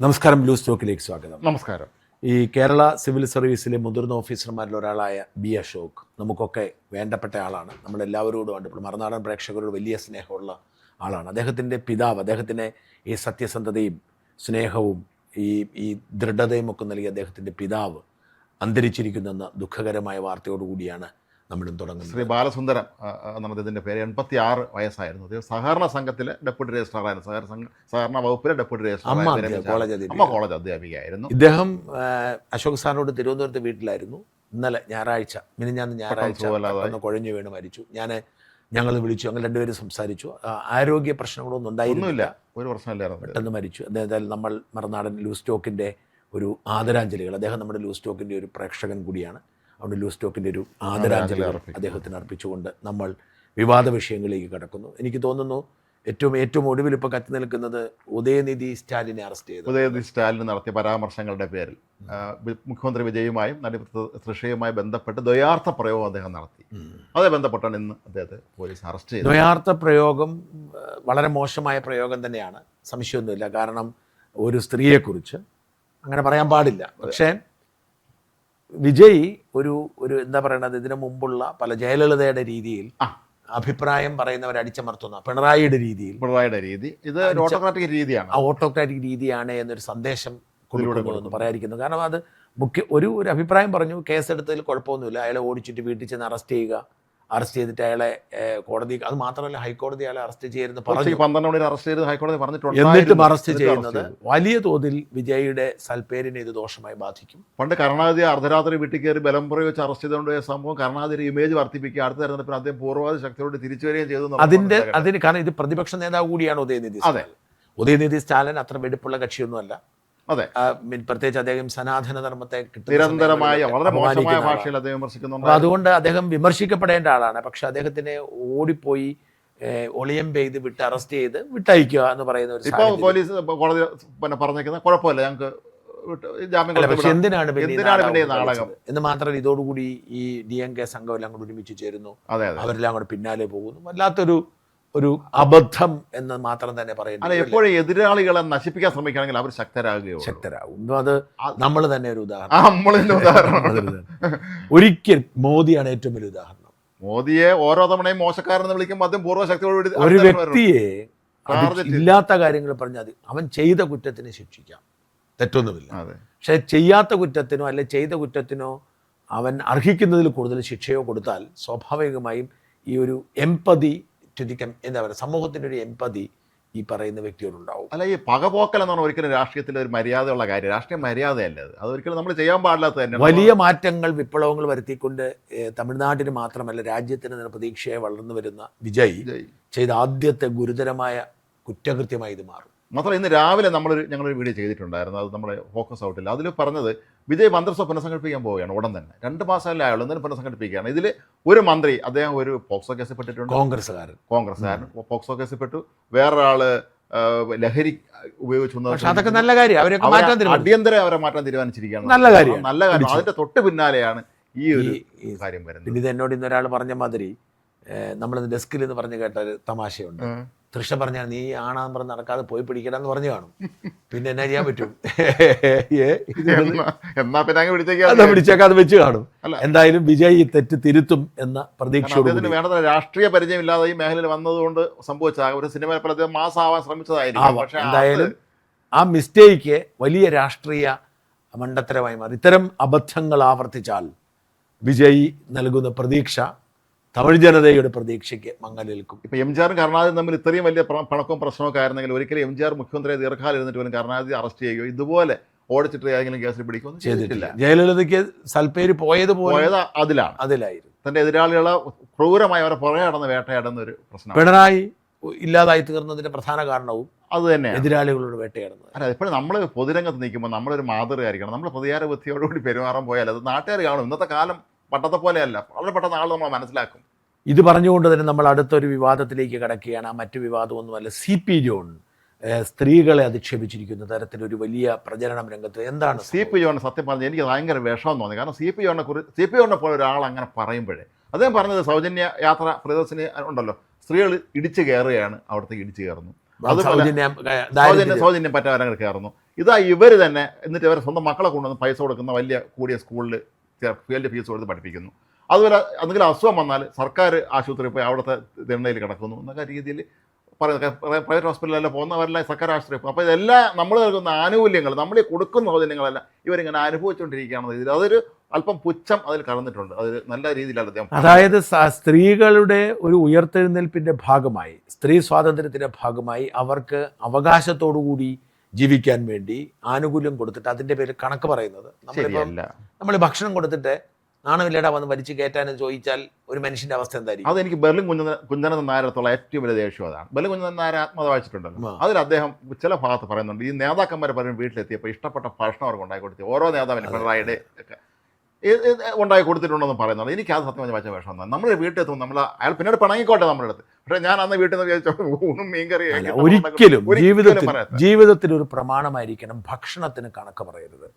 നമസ്കാരം. ബ്ലൂ സ്റ്റോക്കിലേക്ക് സ്വാഗതം. നമസ്കാരം. ഈ കേരള സിവിൽ സർവീസിലെ മുതിർന്ന ഓഫീസർമാരിൽ ഒരാളായ ബി അശോക് നമുക്കൊക്കെ വേണ്ടപ്പെട്ട ആളാണ്. നമ്മളെല്ലാവരോടും ഇപ്പോൾ മറുനാടൻ പ്രേക്ഷകരോട് വലിയ സ്നേഹമുള്ള ആളാണ്. അദ്ദേഹത്തിൻ്റെ പിതാവ് അദ്ദേഹത്തിന് ഈ സത്യസന്ധതയും സ്നേഹവും ഈ ദൃഢതയും ഒക്കെ നൽകിയ അദ്ദേഹത്തിൻ്റെ പിതാവ് അന്തരിച്ചിരിക്കുന്നെന്ന ദുഃഖകരമായ വാർത്തയോടുകൂടിയാണ് നമ്മളും തുടങ്ങുന്നത്. ശ്രീ ബാലസുന്ദരം എന്നാണ് അദ്ദേഹത്തിൻ്റെ പേര്. 86 വയസ്സായിരുന്നു. അദ്ദേഹം സഹകരണ സംഘത്തിലെ ഡെപ്യൂട്ടി രജിസ്ട്രാറായിരുന്നു. സഹകരണ വകുപ്പിലെ ഡെപ്യൂട്ടി രജിസ്ട്രാർ, കോളേജ് അധ്യാപികയായിരുന്നു. ഇദ്ദേഹം അശോക് സാറിനോട് തിരുവനന്തപുരത്ത് വീട്ടിലായിരുന്നു. ഇന്നലെ ഞായറാഴ്ച കുഴഞ്ഞു വീണ് മരിച്ചു. ഞങ്ങൾ വിളിച്ചു, ഞങ്ങൾ രണ്ടുപേരും സംസാരിച്ചു. ആരോഗ്യ പ്രശ്നങ്ങളൊന്നും ഉണ്ടായിരുന്നില്ല, ഒരു പ്രശ്നമില്ലായിരുന്നു. പെട്ടെന്ന് മരിച്ചു. എന്തായാലും നമ്മൾ മറുനാടൻ ലൂസ് സ്റ്റോക്കിൻ്റെ ഒരു ആദരാഞ്ജലികൾ, അദ്ദേഹം നമ്മുടെ ലൂസ് സ്റ്റോക്കിൻ്റെ ഒരു പ്രേക്ഷകൻ കൂടിയാണ്. അതുകൊണ്ട് ലൂസ് സ്റ്റോക്കിൻ്റെ ഒരു ആദരാഞ്ജലി അദ്ദേഹത്തിന് അർപ്പിച്ചുകൊണ്ട് നമ്മൾ വിവാദ വിഷയങ്ങളിലേക്ക് കടക്കുന്നു. എനിക്ക് തോന്നുന്നു ഏറ്റവും ഒടുവിൽ ഇപ്പോൾ കത്തി നിൽക്കുന്നത് ഉദയനിധി സ്റ്റാലിനെ അറസ്റ്റ് ചെയ്തു. ഉദയനിധി സ്റ്റാലിന് നടത്തിയ പരാമർശങ്ങളുടെ പേരിൽ മുഖ്യമന്ത്രി വിജയുമായും നടി തൃഷയുമായി ബന്ധപ്പെട്ട് ദ്വയാർത്ഥ പ്രയോഗം അദ്ദേഹം നടത്തി. അതേ ബന്ധപ്പെട്ടാണ് ഇന്ന് അദ്ദേഹത്തെ പോലീസ് അറസ്റ്റ് ചെയ്തത്. ദ്വയാർത്ഥ പ്രയോഗം വളരെ മോശമായ പ്രയോഗം തന്നെയാണ്, സംശയമൊന്നുമില്ല. കാരണം ഒരു സ്ത്രീയെക്കുറിച്ച് അങ്ങനെ പറയാൻ പാടില്ല. പക്ഷേ വിജയ് ഒരു എന്താ പറയണത്, ഇതിനു മുമ്പുള്ള പല ജയലളിതയുടെ രീതിയിൽ അഭിപ്രായം പറയുന്നവരെ അടിച്ചമർത്തുന്ന പിണറായിയുടെ രീതി ഇത് ഓട്ടോക്രാറ്റിക് രീതിയാണ്. ആ ഓട്ടോക്രാറ്റിക് രീതിയാണ് എന്നൊരു സന്ദേശം കൊടുക്കുന്നു പറയാതിരിക്കുന്നു. കാരണം അത് ഒരു അഭിപ്രായം പറഞ്ഞു, കേസെടുത്തതിൽ കുഴപ്പമൊന്നുമില്ല, അയാളെ ഓടിച്ചിട്ട് വീട്ടിൽ ചെന്ന് അറസ്റ്റ് ചെയ്തിട്ട് അയാളെ കോടതി, അത് മാത്രമല്ല ഹൈക്കോടതി അയാളെ അറസ്റ്റ് ചെയ്യരുത് പറഞ്ഞു. 12 മണിയിൽ അറസ്റ്റ് ചെയ്ത് ഹൈക്കോടതി പറഞ്ഞിട്ടുണ്ട്. എന്നിട്ടും അറസ്റ്റ് ചെയ്യുന്നത് വലിയ തോതിൽ വിജയിയുടെ സൽപ്പേരിനെ ഇത് ദോഷമായി ബാധിക്കും. പണ്ട് കരുണാനിധി അർദ്ധരാത്രി വീട്ടിൽ കയറി ബലം പ്രയോഗിച്ച് അറസ്റ്റ് ചെയ്തുകൊണ്ടുപോയ സംഭവം കരുണാനിധിയുടെ ഇമേജ് വർദ്ധിപ്പിക്കുക, അടുത്ത തെരഞ്ഞെടുപ്പിൽ അദ്ദേഹം പൂർവ്വവാദി ശക്തിയോട് തിരിച്ചു വരികയും ചെയ്തു. അതിന് കാരണം ഇത് പ്രതിപക്ഷ നേതാവ് കൂടിയാണ് ഉദയനിധി. ഉദയനിധി സ്റ്റാലിൻ അത്ര വെടുപ്പുള്ള കക്ഷിയൊന്നുമല്ല. അതെ, പ്രത്യേകിച്ച് അദ്ദേഹം സനാതന ധർമ്മത്തെ നിരന്തരമായ വളരെ മോശമായ ഭാഷയിൽ അദ്ദേഹം വിമർശിക്കുന്നുണ്ട്. അതുകൊണ്ട് അദ്ദേഹം വിമർശിക്കപ്പെടേണ്ട ആളാണ്. പക്ഷെ അദ്ദേഹത്തിനെ ഓടിപ്പോയി ഒളിയം പെയ്ത് അറസ്റ്റ് ചെയ്ത് വിട്ടയക്കുക എന്ന് പറയുന്ന ഒരു ഇപ്പോൾ പോലീസ് കോടതി പറഞ്ഞേക്കുന്നത് കുഴപ്പമില്ല, ഞങ്ങൾക്ക് പക്ഷെ എന്തിനാണ് നാടകം എന്ന് മാത്രമല്ല. ഇതോടുകൂടി ഈ DMK സംഘം എല്ലാം കൂടി ഒരുമിച്ച് ചേരുന്നു, അവരെല്ലാം കൂടെ പിന്നാലെ പോകുന്നു. വല്ലാത്തൊരു അബദ്ധം എന്ന് മാത്രം തന്നെ പറയുന്നത്. എപ്പോഴും എതിരാളികളെ നശിപ്പിക്കാൻ ശ്രമിക്കുകയാണെങ്കിൽ അവർ ശക്തരാകും. അത് നമ്മൾ തന്നെ ഒരു ഉദാഹരണം. ഒരിക്കൽ മോദിയാണ് ഏറ്റവും വലിയ ഉദാഹരണം. മോദിയെ ഓരോ തവണയും മോശക്കാരെന്ന് വിളിക്കുമ്പോൾ അതും പൂർവ്വശക്തിയോട് ഒരു വ്യക്തിയെ ഇല്ലാത്ത കാര്യങ്ങൾ പറഞ്ഞാൽ അവൻ ചെയ്ത കുറ്റത്തിന് ശിക്ഷിക്കാം, തെറ്റൊന്നുമില്ല. പക്ഷെ ചെയ്യാത്ത കുറ്റത്തിനോ അല്ലെ ചെയ്ത കുറ്റത്തിനോ അവൻ അർഹിക്കുന്നതിൽ കൂടുതൽ ശിക്ഷയോ കൊടുത്താൽ സ്വാഭാവികമായും ഈ ഒരു എംപതി, എന്താ പറയുക, സമൂഹത്തിൻ്റെ ഒരു എംപതി ഈ പറയുന്ന വ്യക്തിയോടുണ്ടാവും. അല്ല, ഈ പകപോക്കൽ എന്നാണ് ഒരിക്കലും രാഷ്ട്രീയത്തിൽ ഒരു മര്യാദയുള്ള കാര്യം. രാഷ്ട്രീയ മര്യാദയല്ല അത്, അതൊരിക്കലും നമ്മൾ ചെയ്യാൻ പാടില്ലാത്ത തന്നെ. വലിയ മാറ്റങ്ങൾ, വിപ്ലവങ്ങൾ വരുത്തിക്കൊണ്ട് തമിഴ്നാട്ടിന് മാത്രമല്ല രാജ്യത്തിന് പ്രതീക്ഷയെ വളർന്നു വരുന്ന വിജയ് ചെയ്ത ആദ്യത്തെ ഗുരുതരമായ കുറ്റകൃത്യമായി ഇത് മാറും. മാത്രമല്ല ഇന്ന് രാവിലെ ഞങ്ങളൊരു വീഡിയോ ചെയ്തിട്ടുണ്ടായിരുന്നു, അത് നമ്മുടെ ഫോക്കസ് ഔട്ടില്ല. അതിൽ പറഞ്ഞത് വിജയ് മന്ത്രിസഭ പുനഃസംഘടിപ്പിക്കാൻ പോവുകയാണ് ഉടൻ തന്നെ. 2 മാസമല്ലേ ആയുള്ളൂ, എന്നാലും പുനഃസംഘടിപ്പിക്കുകയാണ്. ഇതിൽ ഒരു മന്ത്രി, അദ്ദേഹം ഒരു പോക്സോ കേസിൽ പെട്ടിട്ടുണ്ട്, കോൺഗ്രസ്സുകാരൻ പോക്സോ കേസിൽ പെട്ടു. വേറൊരാള് ലഹരി ഉപയോഗിച്ചു. അതൊക്കെ നല്ല കാര്യം, അടിയന്തരം അവരെ മാറ്റാൻ തീരുമാനിച്ചിരിക്കുകയാണ്. നല്ല കാര്യം. അതിന്റെ തൊട്ട് പിന്നാലെയാണ് ഈ ഒരു കാര്യം വരുന്നത്. പിന്നെ ഇത് എന്നോട് ഇന്നൊരാൾ പറഞ്ഞ മാതിരി, നമ്മളിന്ന് ഡെസ്കിൽ എന്ന് പറഞ്ഞ് കേട്ട ഒരു തമാശയുണ്ട്. തൃഷ പറഞ്ഞാൽ നീ ആണാന്ന് പറഞ്ഞ് നടക്കാതെ പോയി പിടിക്കണമെന്ന് പറഞ്ഞു കാണും. പിന്നെ എന്നാ ചെയ്യാൻ പറ്റും? പിടിച്ചേക്കാതെ വെച്ച് കാണും. എന്തായാലും വിജയ് ഈ തെറ്റ് തിരുത്തും എന്ന പ്രതീക്ഷയോട് വേണ്ട രാഷ്ട്രീയ പരിചയമില്ലാതെ ഈ മേഖലയിൽ വന്നതുകൊണ്ട് സംഭവിച്ച ഒരു സിനിമ പലതും മാസമാവാൻ ശ്രമിച്ചതായിരിക്കും. പക്ഷേ എന്തായാലും ആ മിസ്റ്റേക്ക് വലിയ രാഷ്ട്രീയ മണ്ടത്തരമായി മാറി. ഇത്തരം അബദ്ധങ്ങൾ ആവർത്തിച്ചാൽ വിജയ് നൽകുന്ന പ്രതീക്ഷ തമിഴ് ജനതയുടെ പ്രതീക്ഷയ്ക്ക് മങ്ങലേൽക്കും. ഇപ്പോൾ എംജിആറും കരുണാനിധിയും തമ്മിൽ ഇത്രയും വലിയ പണക്കവും പ്രശ്നമൊക്കെ ആയിരുന്നെങ്കിൽ ഒരിക്കലും എംജിആർ മുഖ്യമന്ത്രിയെ ദീർഘകാലം ഇരുന്നിട്ട് പോലും കരുണാനിധി അറസ്റ്റ് ചെയ്യുകയോ ഇതുപോലെ ഓടിച്ചിട്ട് ഏതെങ്കിലും കേസിൽ പിടിക്കുകയൊന്നും ചെയ്തിട്ടില്ല. ജയലളിതയ്ക്ക് സൽപ്പേര് പോയത് അതിലായിരുന്നു. തന്റെ എതിരാളികളെ ക്രൂരമായി അവരെ പുറകെ നടന്ന് വേട്ടയാടുന്ന ഒരു പ്രശ്നം. പിണറായി ഇല്ലാതായി തീർന്നതിന്റെ പ്രധാന കാരണവും അത് തന്നെ, എതിരാളികളോട് വേട്ടയാടുന്നത്. അല്ല, എപ്പോഴും നമ്മൾ പൊതുരംഗത്ത് നിൽക്കുമ്പോൾ നമ്മളൊരു മാതൃകയായിരിക്കണം. നമ്മൾ പ്രതികാര ബുദ്ധിയോടുകൂടി പെരുമാറാൻ പോയാൽ അത് നാട്ടുകാർ കാണും. ഇന്നത്തെ കാലം പട്ടത്തെ പോലെയല്ല, വളരെ പെട്ടെന്ന് ആൾ നമ്മൾ മനസ്സിലാക്കും. ഇത് പറഞ്ഞുകൊണ്ട് തന്നെ നമ്മൾ അടുത്തൊരു വിവാദത്തിലേക്ക് കടക്കുകയാണ്. ആ മറ്റു വിവാദമൊന്നുമല്ല, CP ജോൺ സ്ത്രീകളെ അധിക്ഷേപിച്ചിരിക്കുന്ന തരത്തിലൊരു വലിയ പ്രചരണം രംഗത്ത്. എന്താണ് CP ജോൺ? സത്യം പറഞ്ഞാൽ എനിക്ക് ഭയങ്കര വിഷമം തോന്നി. കാരണം CP ജോണിനെ പോലെ ഒരാൾ അങ്ങനെ പറയുമ്പോഴേ, അദ്ദേഹം പറഞ്ഞത് സൗജന്യ യാത്ര പ്രിയദർശിനി ഉണ്ടല്ലോ, സ്ത്രീകൾ ഇടിച്ചു കയറുകയാണ്, അവിടത്തേക്ക് ഇടിച്ചു കയറുന്നു. സൗജന്യം പറ്റാൻ കയറുന്നു. ഇതാ ഇവർ തന്നെ എന്നിട്ട് ഇവരെ സ്വന്തം മക്കളെ കൊണ്ടുവന്ന് പൈസ കൊടുക്കുന്ന വലിയ കൂടിയ സ്കൂളിൽ ഫീൽഡ് ഫീസ് കൊടുത്ത് പഠിപ്പിക്കുന്നു. അതുപോലെ എന്തെങ്കിലും അസുഖം വന്നാൽ സർക്കാർ ആശുപത്രിയിൽ പോയി അവിടുത്തെ തിണ്ണയിൽ കിടക്കുന്നു എന്നൊക്കെ രീതിയിൽ പ്രൈവറ്റ് ഹോസ്പിറ്റലിലെല്ലാം പോകുന്നവരെല്ലാം സർക്കാർ ആശുപത്രി പോകും. അപ്പോൾ ഇതെല്ലാം നമ്മൾ നൽകുന്ന ആനുകൂല്യങ്ങൾ, നമ്മൾ ഈ കൊടുക്കുന്ന സൗജന്യങ്ങളെല്ലാം ഇവരിങ്ങനെ അനുഭവിച്ചുകൊണ്ടിരിക്കുകയാണെന്ന രീതിയിൽ അതൊരു അല്പം പുച്ഛം അതിൽ കടന്നിട്ടുണ്ട്. അത് നല്ല രീതിയിലാണ് അദ്ദേഹം. അതായത് സ്ത്രീകളുടെ ഒരു ഉയർത്തെഴുന്നേൽപ്പിന്റെ ഭാഗമായി, സ്ത്രീ സ്വാതന്ത്ര്യത്തിന്റെ ഭാഗമായി അവർക്ക് അവകാശത്തോടുകൂടി ജീവിക്കാൻ വേണ്ടി ആനുകൂല്യം കൊടുത്തിട്ട് അതിന്റെ പേരിൽ കണക്ക് പറയുന്നത് നമ്മൾ ഭക്ഷണം കൊടുത്തിട്ട് നാണമില്ലടാ വന്ന് വലിച്ചു കയറ്റാനെന്ന് ചോദിച്ചാൽ ഒരു മനുഷ്യന്റെ അവസ്ഥ എന്തായിരിക്കും? അതെനിക്ക് ബെർലിൻ കുഞ്ഞനന്ദൻ നായരത്തുള്ള ഏറ്റവും വലിയ ദേഷ്യം അതാണ്. ബെർലിൻ കുഞ്ഞനന്ദൻ നായർ ആത്മകഥ വായിച്ചിട്ടുണ്ടല്ലോ, അതിൽ അദ്ദേഹം ചില ഭാഗത്ത് പറയുന്നുണ്ട് ഈ നേതാക്കന്മാരെ പലരും വീട്ടിലെത്തിയപ്പോൾ ഇഷ്ടപ്പെട്ട ഭക്ഷണം അവർക്ക് ഉണ്ടാക്കി കൊടുത്തു. ഓരോ നേതാവിനും പിണറായിയുടെ ഉണ്ടാക്കി കൊടുത്തിട്ടുണ്ടെന്ന് പറയുന്നുണ്ട്. എനിക്ക് അത് സത്യം വായിച്ച വിഷമം തന്നെ. നമ്മുടെ വീട്ടിലെത്തുമ്പോൾ നമ്മൾ അയാൾ പിന്നീട് പിണങ്ങിക്കോട്ടെ നമ്മുടെ അടുത്ത്, പക്ഷേ ഞാൻ അന്ന് വീട്ടിൽ നിന്ന് വിചാരിച്ചോളും മീൻകറി ഒരിക്കലും ജീവിതത്തിൽ ഒരു പ്രമാണമായിരിക്കണം ഭക്ഷണത്തിന് കണക്ക് പറയരുത്.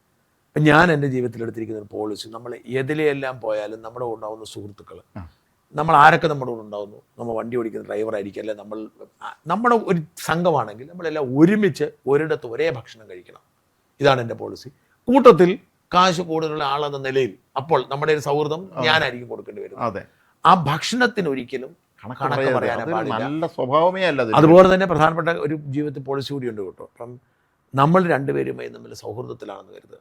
ഇപ്പം ഞാൻ എൻ്റെ ജീവിതത്തിൽ എടുത്തിരിക്കുന്ന ഒരു പോളിസി, നമ്മൾ എതിലെല്ലാം പോയാലും നമ്മുടെ കൂടെ ഉണ്ടാവുന്ന സുഹൃത്തുക്കൾ, നമ്മൾ ആരൊക്കെ നമ്മുടെ കൂടെ ഉണ്ടാവുന്നു, നമ്മൾ വണ്ടി ഓടിക്കുന്ന ഡ്രൈവറായിരിക്കും, അല്ലെ നമ്മുടെ ഒരു സംഘമാണെങ്കിൽ നമ്മളെല്ലാം ഒരുമിച്ച് ഒരിടത്ത് ഒരേ ഭക്ഷണം കഴിക്കണം. ഇതാണ് എൻ്റെ പോളിസി. കൂട്ടത്തിൽ കാശ് കൂടുതലുള്ള ആളെന്ന നിലയിൽ അപ്പോൾ നമ്മുടെ ഒരു സൗഹൃദം ഞാനായിരിക്കും കൊടുക്കേണ്ടി വരുന്നത്. ആ ഭക്ഷണത്തിന് ഒരിക്കലും കണക്ക് പറയാൻ പാടില്ല. അതുപോലെ തന്നെ പ്രധാനപ്പെട്ട ഒരു ജീവിതത്തിൽ പോളിസി കൂടിയുണ്ട് കേട്ടോ. അപ്പം നമ്മൾ രണ്ടുപേരുമായി തമ്മിൽ സൗഹൃദത്തിലാണെന്ന് കരുതുക.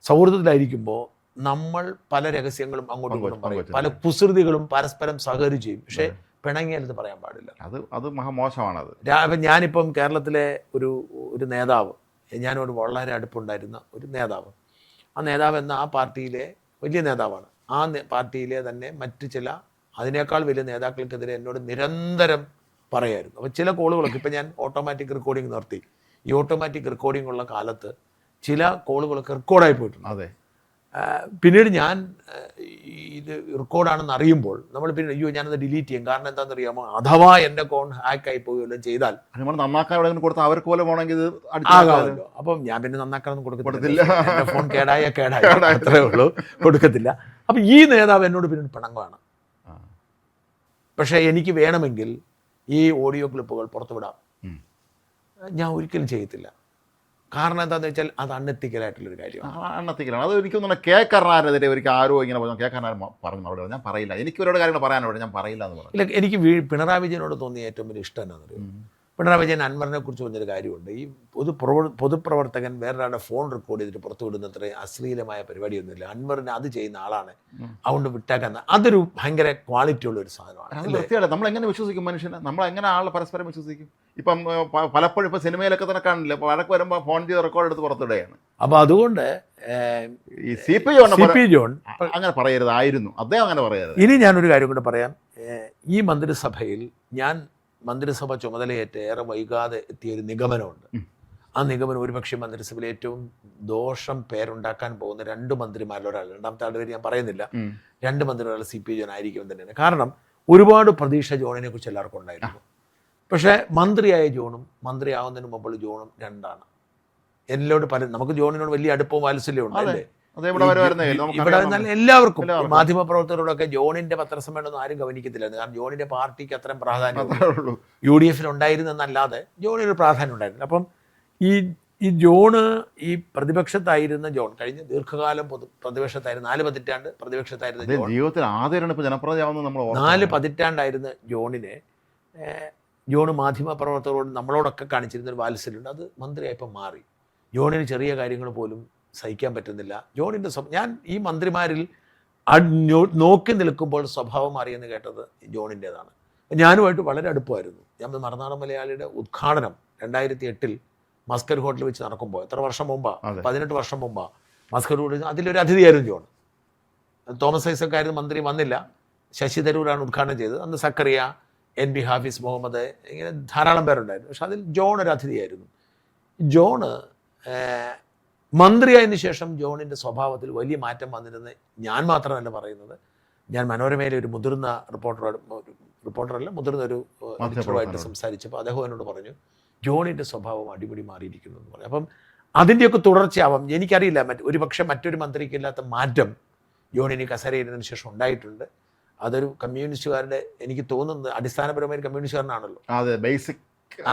സൗഹൃദത്തിലായിരിക്കുമ്പോൾ നമ്മൾ പല രഹസ്യങ്ങളും അങ്ങോട്ടും ഇങ്ങോട്ടും പറയും, പല കുസൃതികളും പരസ്പരം സഹകരിച്ച് ചെയ്യും. പക്ഷേ പിണങ്ങിയാലിത് പറയാൻ പാടില്ല. അത് മഹാമോശമാണത്. ഞാനിപ്പം കേരളത്തിലെ ഒരു നേതാവ്, ഞാനോട് വളരെ അടുപ്പുണ്ടായിരുന്ന ഒരു നേതാവ്, ആ നേതാവ് എന്ന ആ പാർട്ടിയിലെ വലിയ നേതാവാണ്. ആ പാർട്ടിയിലെ തന്നെ മറ്റ് ചില അതിനേക്കാൾ വലിയ നേതാക്കൾക്കെതിരെ എന്നോട് നിരന്തരം പറയായിരുന്നു. അപ്പോൾ ചില കോളുകളൊക്കെ ഇപ്പം ഞാൻ ഓട്ടോമാറ്റിക് റെക്കോർഡിംഗ് നിർത്തി. ഈ ഓട്ടോമാറ്റിക് റെക്കോർഡിംഗ് ഉള്ള കാലത്ത് ചില കോളുകളൊക്കെ റെക്കോർഡായി പോയിട്ടുണ്ട്. അതെ. പിന്നീട് ഞാൻ ഇത് റെക്കോർഡാണെന്ന് അറിയുമ്പോൾ നമ്മൾ പിന്നെ അയ്യോ ഞാനത് ഡിലീറ്റ് ചെയ്യും. കാരണം എന്താണെന്ന് അറിയാമോ, അഥവാ എൻ്റെ അക്കൗണ്ട് ഹാക്കായി പോവുകയോ ചെയ്താൽ നന്നാക്കാൻ കൊടുത്താൽ അവർക്ക് പോലെ പോകണമെങ്കിൽ ആകാമല്ലോ. അപ്പം ഞാൻ പിന്നെ നന്നാക്കാനൊന്നും കൊടുക്കത്തില്ല. എൻ്റെ ഫോൺ കേടായി അത്രേ ഉള്ളൂ, കൊടുക്കത്തില്ല. അപ്പം ഈ നേതാവ് എന്നോട് പിന്നെ പിണങ്ങാണ്. പക്ഷേ എനിക്ക് വേണമെങ്കിൽ ഈ ഓഡിയോ ക്ലിപ്പുകൾ പുറത്തുവിടാം. ഞാൻ ഒരിക്കലും ചെയ്യത്തില്ല. കാരണം എന്താണെന്ന് വെച്ചാൽ അത് അൺഎത്തിക്കലായിട്ടുള്ളൊരു കാര്യമാണ്. അൺഎത്തിക്കലാണ്. അത് എനിക്ക് തോന്നുന്നു കെ കരുണാകരനെതിരെ ഒരിക്കൽ ആരോ ഇങ്ങനെ പറഞ്ഞു, കെ കരുണാകരൻ പറഞ്ഞു അവിടെ ഞാൻ പറയില്ല, എനിക്ക് ഒരുപാട് കാര്യങ്ങൾ പറയാനോട് ഞാൻ പറയില്ല എന്ന് പറഞ്ഞു. ഇല്ല, എനിക്ക് പിണറായി വിജയനോട് തോന്നിയ ഏറ്റവും വലിയ ഇഷ്ടം എന്താണെന്ന് അറിയാം, പിണറായി വിജയൻ അൻവറിനെ കുറിച്ച് പറഞ്ഞൊരു കാര്യമുണ്ട്. ഈ പൊതുപ്രവർത്തകൻ വേറൊരാളുടെ ഫോൺ റെക്കോർഡ് ചെയ്തിട്ട് പുറത്തു വിടുന്നത്ര അശ്ലീലമായ പരിപാടിയൊന്നുമില്ല. അൻവറിന് അത് ചെയ്യുന്ന ആളാണ്, അതുകൊണ്ട് വിട്ടാക്കാൻ അതൊരു ഭയങ്കര ക്വാളിറ്റി ഉള്ള ഒരു സാധനമാണ്. നമ്മൾ എങ്ങനെ വിശ്വസിക്കും മനുഷ്യനെ? നമ്മൾ എങ്ങനെ ആളെ പരസ്പരം വിശ്വസിക്കും? ഇപ്പം പലപ്പോഴും ഇപ്പം സിനിമയിലൊക്കെ തന്നെ കാണില്ല, വഴക്ക് വരുമ്പോൾ ഫോൺ ചെയ്ത് റെക്കോർഡ് എടുത്ത് പുറത്തിടുകയാണ്. അപ്പോൾ അതുകൊണ്ട് ഈ സി പി ജോൺ അങ്ങനെ പറയരുതായിരുന്നു, അദ്ദേഹം അങ്ങനെ പറയരുത്. ഇനി ഞാനൊരു കാര്യം കൂടെ പറയാം. ഈ മന്ത്രിസഭയിൽ ഞാൻ മന്ത്രിസഭ ചുമതലയേറ്റ് ഏറെ വൈകാതെ എത്തിയൊരു നിഗമനമുണ്ട്. ആ നിഗമനം ഒരുപക്ഷെ മന്ത്രിസഭയിൽ ഏറ്റവും ദോഷം പേരുണ്ടാക്കാൻ പോകുന്ന 2 മന്ത്രിമാരിൽ ഒരാൾ, രണ്ടാമത്തെ ആളുടെ പേര് ഞാൻ പറയുന്നില്ല, 2 മന്ത്രിമാരിൽ സി പി ജോൺ ആയിരിക്കും തന്നെയാണ്. കാരണം ഒരുപാട് പ്രതീക്ഷ ജോണിനെ കുറിച്ച് എല്ലാവർക്കും ഉണ്ടായിരുന്നു. പക്ഷേ മന്ത്രിയായ ജോണും മന്ത്രിയാവുന്നതിന് മുമ്പുള്ള ജോണും 2ആണ്. എന്നോട് നമുക്ക് ജോണിനോട് വലിയ അടുപ്പവും വാത്സല്യവും ഉണ്ട് അല്ലേ? ഇവിടെ എല്ലാവർക്കും മാധ്യമപ്രവർത്തകരോടൊക്കെ ജോണിന്റെ പത്രസമ്മേളനം ആരും ഗവനിക്കത്തില്ലായിരുന്നു. കാരണം ജോണിന്റെ പാർട്ടിക്ക് അത്രയും പ്രാധാന്യം UDF ഉണ്ടായിരുന്നെന്നല്ലാതെ ജോണിന് പ്രാധാന്യം ഉണ്ടായിരുന്നു. അപ്പം ഈ ജോണ്, ഈ പ്രതിപക്ഷത്തായിരുന്ന ജോൺ, കഴിഞ്ഞ ദീർഘകാലം പ്രതിപക്ഷത്തായിരുന്നു, 4 പതിറ്റാണ്ട് പ്രതിപക്ഷത്തായിരുന്ന ജോൺ, ജീവിതത്തിൽ ആദ്യമാണ് ഇപ്പോൾ ജനപ്രതിയാവുന്നത്. നമ്മൾ 4 പതിറ്റാണ്ടായിരുന്ന ജോണിനെ ജോണ് മാധ്യമപ്രവർത്തകരോട് നമ്മളോടൊക്കെ കാണിച്ചിരുന്നൊരു വാത്സല്യമുണ്ട്. അത് മന്ത്രിയായപ്പോൾ മാറി. ജോണിന് ചെറിയ കാര്യങ്ങൾ പോലും സഹിക്കാൻ പറ്റുന്നില്ല. ജോണിൻ്റെ ഞാൻ ഈ മന്ത്രിമാരിൽ നോക്കി നിൽക്കുമ്പോൾ സ്വഭാവം മാറിയെന്ന് കേട്ടത് ജോണിൻ്റേതാണ്. ഞാനുമായിട്ട് വളരെ അടുപ്പമായിരുന്നു. ഞാൻ മറുനാടൻ മലയാളിയുടെ ഉദ്ഘാടനം 2008 മസ്കർ ഹോട്ടലിൽ വെച്ച് നടക്കുമ്പോൾ, എത്ര വർഷം മുമ്പാണ്, 18 വർഷം മുമ്പാണ് മസ്കർ ഹോട്ടലിൽ. അതിലൊരു അതിഥിയായിരുന്നു ജോൺ. തോമസ് ഐസക്കായിരുന്നു മന്ത്രി, വന്നില്ല. ശശി തരൂരാണ് ഉദ്ഘാടനം ചെയ്തത്. അന്ന് സക്കറിയ, NB ഹാഫിസ് മുഹമ്മദ്, ഇങ്ങനെ ധാരാളം പേരുണ്ടായിരുന്നു. പക്ഷെ അതിൽ ജോൺ ഒരു അതിഥിയായിരുന്നു. ജോണ് മന്ത്രിയായതിനു ശേഷം ജോണിൻ്റെ സ്വഭാവത്തിൽ വലിയ മാറ്റം വന്നിരുന്നത് ഞാൻ മാത്രമല്ല പറയുന്നത്. ഞാൻ മനോരമയിലെ ഒരു മുതിർന്ന റിപ്പോർട്ടറല്ല, മുതിർന്ന ഒരു എഡിറ്ററുമായിട്ട് സംസാരിച്ചപ്പോൾ അദ്ദേഹം എന്നോട് പറഞ്ഞു ജോണിൻ്റെ സ്വഭാവം അടിപൊളി മാറിയിരിക്കുന്നു എന്ന് പറഞ്ഞു. അപ്പം അതിൻ്റെയൊക്കെ തുടർച്ചയാവാം. എനിക്കറിയില്ല, ഒരുപക്ഷെ മറ്റൊരു മന്ത്രിക്കില്ലാത്ത മാറ്റം ജോണിന് കസേരയിരുന്നതിന് ശേഷം ഉണ്ടായിട്ടുണ്ട്. അതൊരു കമ്മ്യൂണിസ്റ്റുകാരുടെ, എനിക്ക് തോന്നുന്നത് അടിസ്ഥാനപരമായ ഒരു കമ്മ്യൂണിസ്റ്റുകാരനാണല്ലോ. അതെ, ബേസിക്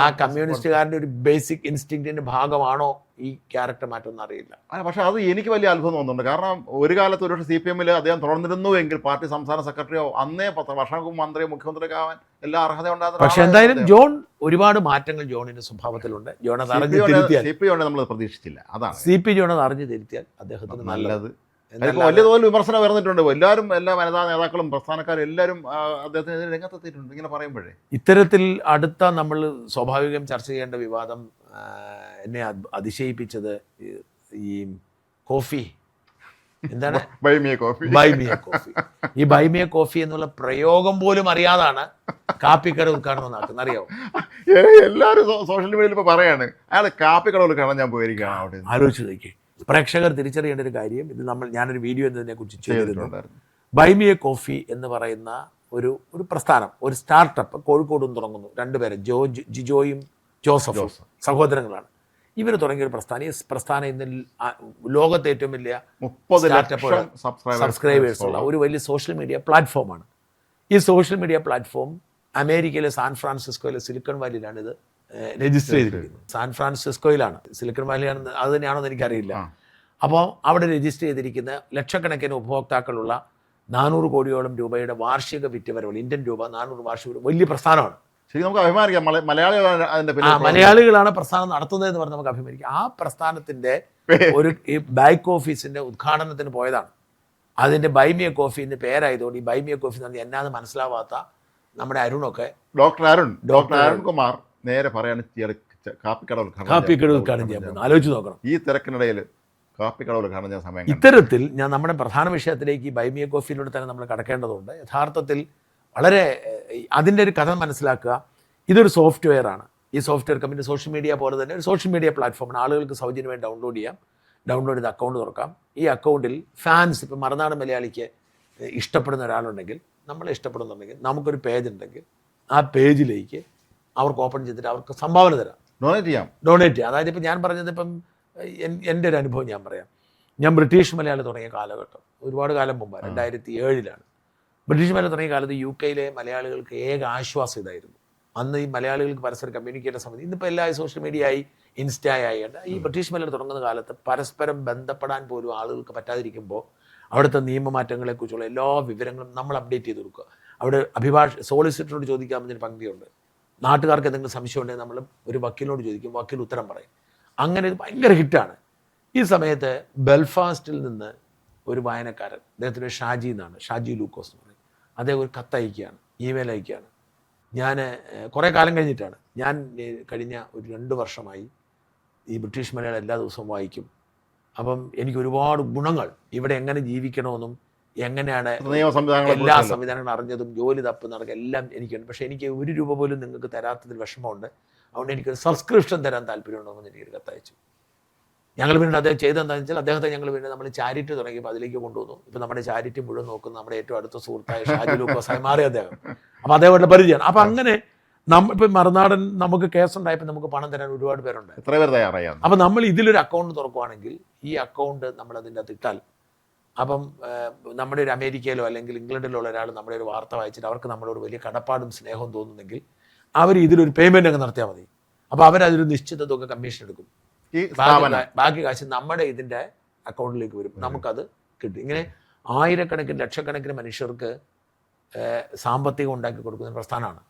ആ കമ്മ്യൂണിസ്റ്റുകാരൻ്റെ ഒരു ബേസിക് ഇൻസ്റ്റിങ്ക്റ്റിന്റെ ഭാഗമാണോ ഈ ക്യാരക്ടർ മാറ്റം അറിയില്ല. പക്ഷേ അത് എനിക്ക് വലിയ അത്ഭുതം തോന്നുന്നുണ്ട്. കാരണം ഒരു കാലത്ത് ഒരു CPM അദ്ദേഹം തുടർന്നിരുന്നു എങ്കിൽ പാർട്ടി സംസ്ഥാന സെക്രട്ടറിയോ അന്നേ 10 വർഷങ്ങൾക്ക് മന്ത്രിയോ മുഖ്യമന്ത്രിയൊക്കെ ആവാൻ എല്ലാ അർഹത ഉണ്ടാകുന്ന. പക്ഷെ എന്തായാലും ജോൺ ഒരുപാട് മാറ്റങ്ങൾ ജോണിന്റെ സ്വഭാവത്തിലുണ്ട്. ജോൺ അത് അറിഞ്ഞ് തിരുത്തിയാൽ CP നമ്മൾ പ്രതീക്ഷിച്ചില്ല. അതാണ് CP ജോൺ അത് അറിഞ്ഞ് തിരുത്തിയാൽ അദ്ദേഹത്തിന് നല്ലത്. വലിയ തോതിൽ വിമർശനം വരുന്നിട്ടുണ്ട്. എല്ലാ വനിതാ നേതാക്കളും പ്രസ്ഥാനക്കാരും എല്ലാവരും അദ്ദേഹത്തിനെതിരെ രംഗത്തെത്തിയിട്ടുണ്ട് ഇങ്ങനെ പറയുമ്പോഴേ. ഇത്തരത്തിൽ അടുത്ത നമ്മൾ സ്വാഭാവികം ചർച്ച ചെയ്യേണ്ട വിവാദം എന്നെ അതിശയിപ്പിച്ചത് ഈ കോഫി എന്താണ് ബൈമിയ കോഫി. ഈ ബൈമിയ കോഫി എന്നുള്ള പ്രയോഗം പോലും അറിയാതാണ് കാപ്പിക്കട ഉദ്ഘാടനം നടക്കുന്നത്. അറിയാമോ? എല്ലാവരും സോഷ്യൽ മീഡിയയിൽ ഇപ്പോൾ പറയാണ് അയാൾ കാപ്പിക്കട ഉദ്ഘാടനം ഞാൻ പോയിരിക്കുകയാണ് അവിടെ. ആലോചിച്ച് നോക്കി. പ്രേക്ഷകർ തിരിച്ചറിയേണ്ട ഒരു കാര്യം, ഇത് ഞാനൊരു വീഡിയോ എന്നതിനെ കുറിച്ച് ചെയ്തിരുന്നു. ബൈമിയ കോഫി എന്ന് പറയുന്ന ഒരു പ്രസ്ഥാനം, ഒരു സ്റ്റാർട്ടപ്പ് കോഴിക്കോടും തുടങ്ങുന്നു. രണ്ടുപേരെ ജിജോയും ജോസഫും സഹോദരങ്ങളാണ്. ഇവർ തുടങ്ങിയ ഒരു പ്രസ്ഥാനം. ഈ പ്രസ്ഥാനം ഇന്ന് ലോകത്തെ ഏറ്റവും വലിയ 30 സബ്സ്ക്രൈബേഴ്സ് ഉള്ള ഒരു വലിയ സോഷ്യൽ മീഡിയ പ്ലാറ്റ്ഫോമാണ്. ഈ സോഷ്യൽ മീഡിയ പ്ലാറ്റ്ഫോം അമേരിക്കയിലെ സാൻ ഫ്രാൻസിസ്കോയിലെ സിലിക്കൺ വാലിയിലാണ് ഇത് രജിസ്റ്റർ ചെയ്തിരിക്കുന്നത്. സാൻ ഫ്രാൻസിസ്കോയിലാണ്, സിലിക്കൺ വാലിയാണ് അത് തന്നെയാണോ എന്ന് എനിക്കറിയില്ല. അപ്പോൾ അവിടെ രജിസ്റ്റർ ചെയ്തിരിക്കുന്ന ലക്ഷക്കണക്കിന് ഉപഭോക്താക്കളുള്ള 400 കോടിയോളം രൂപയുടെ വാർഷിക വിറ്റുവരവുകൾ, ഇന്ത്യൻ രൂപ 400 വാർഷിക വലിയ പ്രസ്ഥാനമാണ്. ശരി, നമുക്ക് അഭിമാനിക്കാം. മലയാളികളാണ് പ്രസ്ഥാനം നടത്തുന്നതെന്ന് പറഞ്ഞ് നമുക്ക് അഭിമാനിക്കാം. ആ പ്രസ്ഥാനത്തിന്റെ ഒരു ഈ ബാക്ക് ഓഫീസിന്റെ ഉദ്ഘാടനത്തിന് പോയതാണ്. അതിന്റെ ബൈമിയ കോഫി എന്ന് പേരായതുകൊണ്ട് ഈ ബൈമിയ കോഫി എന്ന് പറഞ്ഞാൽ എന്നാന്ന് മനസ്സിലാവാത്ത നമ്മുടെ അരുണൊക്കെ ഡോക്ടർ അരുൺകുമാർ നേരെ പറയാണ് കാപ്പിക്കട ഉദ്ഘാടനം ചെയ്യാൻ പോകുന്നത്. ആലോചിച്ച് നോക്കണം. ഈ തിരക്കിനിടയിൽ കാപ്പിക്കട ഉദ്ഘാടനം ചെയ്യാൻ സമയം. ഇത്തരത്തിൽ നമ്മുടെ പ്രധാന വിഷയത്തിലേക്ക് ഈ ബൈമിയ കോഫിയിലൂടെ തന്നെ നമ്മൾ കടക്കേണ്ടതുണ്ട്. യഥാർത്ഥത്തിൽ വളരെ അതിൻ്റെ ഒരു കഥ മനസ്സിലാക്കുക. ഇതൊരു സോഫ്റ്റ്വെയർ ആണ്. ഈ സോഫ്റ്റ്വെയർ കമ്പനി സോഷ്യൽ മീഡിയ പോലെ തന്നെ ഒരു സോഷ്യൽ മീഡിയ പ്ലാറ്റ്ഫോമാണ്. ആളുകൾക്ക് സൗജന്യമായി ഡൗൺലോഡ് ചെയ്യാം. ഡൗൺലോഡ് ചെയ്ത് അക്കൗണ്ട് തുറക്കാം. ഈ അക്കൗണ്ടിൽ ഫാൻസ്, ഇപ്പോൾ മറുനാടൻ മലയാളിക്ക് ഇഷ്ടപ്പെടുന്ന ഒരാളുണ്ടെങ്കിൽ, നമ്മളെ ഇഷ്ടപ്പെടുന്നുണ്ടെങ്കിൽ, നമുക്കൊരു പേജ് ഉണ്ടെങ്കിൽ ആ പേജിലേക്ക് അവർക്ക് ഓപ്പൺ ചെയ്തിട്ട് അവർക്ക് സംഭാവന തരാം, ഡൊണേറ്റ് ചെയ്യാം. അതായത് ഇപ്പം ഞാൻ പറഞ്ഞത് ഇപ്പം എൻ്റെ ഒരു അനുഭവം ഞാൻ പറയാം. ഞാൻ ബ്രിട്ടീഷ് മലയാളി തുടങ്ങിയ കാലഘട്ടം ഒരുപാട് കാലം മുമ്പാണ്, 2007 ബ്രിട്ടീഷ് മലയാളം തുടങ്ങിയ കാലത്ത് UK മലയാളികൾക്ക് ഏക ആശ്വാസം ഇതായിരുന്നു. അന്ന് ഈ മലയാളികൾക്ക് പരസ്പരം കമ്മ്യൂണിക്കേറ്റ് സമയത്ത്, ഇന്നിപ്പോൾ എല്ലാ സോഷ്യൽ മീഡിയ ആയി, ഇൻസ്റ്റ ആയി, ഈ ബ്രിട്ടീഷ് മലയാളം തുടങ്ങുന്ന കാലത്ത് പരസ്പരം ബന്ധപ്പെടാൻ പോലും ആളുകൾക്ക് പറ്റാതിരിക്കുമ്പോൾ അവിടുത്തെ നിയമമാറ്റങ്ങളെക്കുറിച്ചുള്ള എല്ലാ വിവരങ്ങളും നമ്മൾ അപ്ഡേറ്റ് ചെയ്ത് കൊടുക്കുക. അവിടെ സോളിസിറ്ററോട് ചോദിക്കാമെന്നൊരു പങ്ക്തിയുണ്ട്. നാട്ടുകാർക്ക് എന്തെങ്കിലും സംശയം ഉണ്ടെങ്കിൽ നമ്മൾ ഒരു വക്കീലിനോട് ചോദിക്കും, വക്കീൽ ഉത്തരം പറയും. അങ്ങനെ ഇത് ഭയങ്കര ഹിറ്റാണ്. ഈ സമയത്ത് ബെൽഫാസ്റ്റിൽ നിന്ന് ഒരു വായനക്കാരൻ, അദ്ദേഹത്തിൻ്റെ ഷാജി ലൂക്കോസ് എന്ന് പറയും, അദ്ദേഹം ഒരു കത്തയക്കുകയാണ്, ഇമെയിൽ അയക്കുകയാണ്. ഞാൻ കുറേ കാലം കഴിഞ്ഞിട്ടാണ്, ഞാൻ കഴിഞ്ഞ ഒരു 2 വർഷമായി ഈ ബ്രിട്ടീഷ് മലയാളം എല്ലാ ദിവസവും വായിക്കും. അപ്പം എനിക്ക് ഒരുപാട് ഗുണങ്ങൾ, ഇവിടെ എങ്ങനെ ജീവിക്കണമെന്നും എങ്ങനെയാണ് എല്ലാ സംവിധാനങ്ങളും അറിഞ്ഞതും ജോലി തപ്പ് നടക്കുക എല്ലാം എനിക്കുണ്ട്. പക്ഷേ എനിക്ക് 1 രൂപ പോലും നിങ്ങൾക്ക് തരാത്തതിൽ വിഷമമുണ്ട്. അതുകൊണ്ട് എനിക്കൊരു സബ്സ്ക്രിപ്ഷൻ തരാൻ താല്പര്യമുണ്ടോയെന്ന് എനിക്കൊരു കത്തയച്ചു. ഞങ്ങൾ പിന്നെ അദ്ദേഹം ചെയ്തെന്താണെന്ന് വെച്ചാൽ, അദ്ദേഹത്തെ ഞങ്ങൾ പിന്നെ നമ്മൾ ചാരിറ്റി തുടങ്ങിയപ്പോൾ അതിലേക്ക് കൊണ്ടുവന്നു. ഇപ്പം നമ്മുടെ ചാരിറ്റി മുഴുവൻ നോക്കുന്ന നമ്മുടെ ഏറ്റവും അടുത്ത സുഹൃത്തായ ഷാജി ലൂക്കോസായി മാറി അദ്ദേഹം. അപ്പോൾ അദ്ദേഹമായിട്ട് പരിചയമാണ്. അപ്പം അങ്ങനെ ഇപ്പം മറുനാടൻ നമുക്ക് കേസുണ്ടായപ്പോൾ നമുക്ക് പണം തരാൻ ഒരുപാട് പേരുണ്ട്. അപ്പം നമ്മൾ ഇതിലൊരു അക്കൗണ്ട് തുറക്കുവാണെങ്കിൽ ഈ അക്കൗണ്ട് നമ്മൾ അതിൻ്റെ അകത്ത് ഇട്ടാൽ, അപ്പം നമ്മുടെ ഒരു അമേരിക്കയിലോ അല്ലെങ്കിൽ ഇംഗ്ലണ്ടിലോ ഉള്ള ഒരാൾ നമ്മുടെ ഒരു വാർത്ത വായിച്ചിട്ട് അവർക്ക് നമ്മളോട് വലിയ കടപ്പാടും സ്നേഹവും തോന്നുന്നെങ്കിൽ അവർ ഇതിലൊരു പേയ്മെൻ്റ് അങ്ങ് നടത്തിയാൽ മതി. അപ്പോൾ അവരതൊരു നിശ്ചിത തുക കമ്മീഷൻ എടുക്കും. ബാക്കി കാശ് നമ്മുടെ ഇതിൻ്റെ അക്കൗണ്ടിലേക്ക് വരും, നമുക്കത് കിട്ടും. ഇങ്ങനെ ആയിരക്കണക്കിന് ലക്ഷക്കണക്കിന് മനുഷ്യർക്ക് സാമ്പത്തികം ഉണ്ടാക്കി കൊടുക്കുന്ന പ്രസ്ഥാനമാണ്.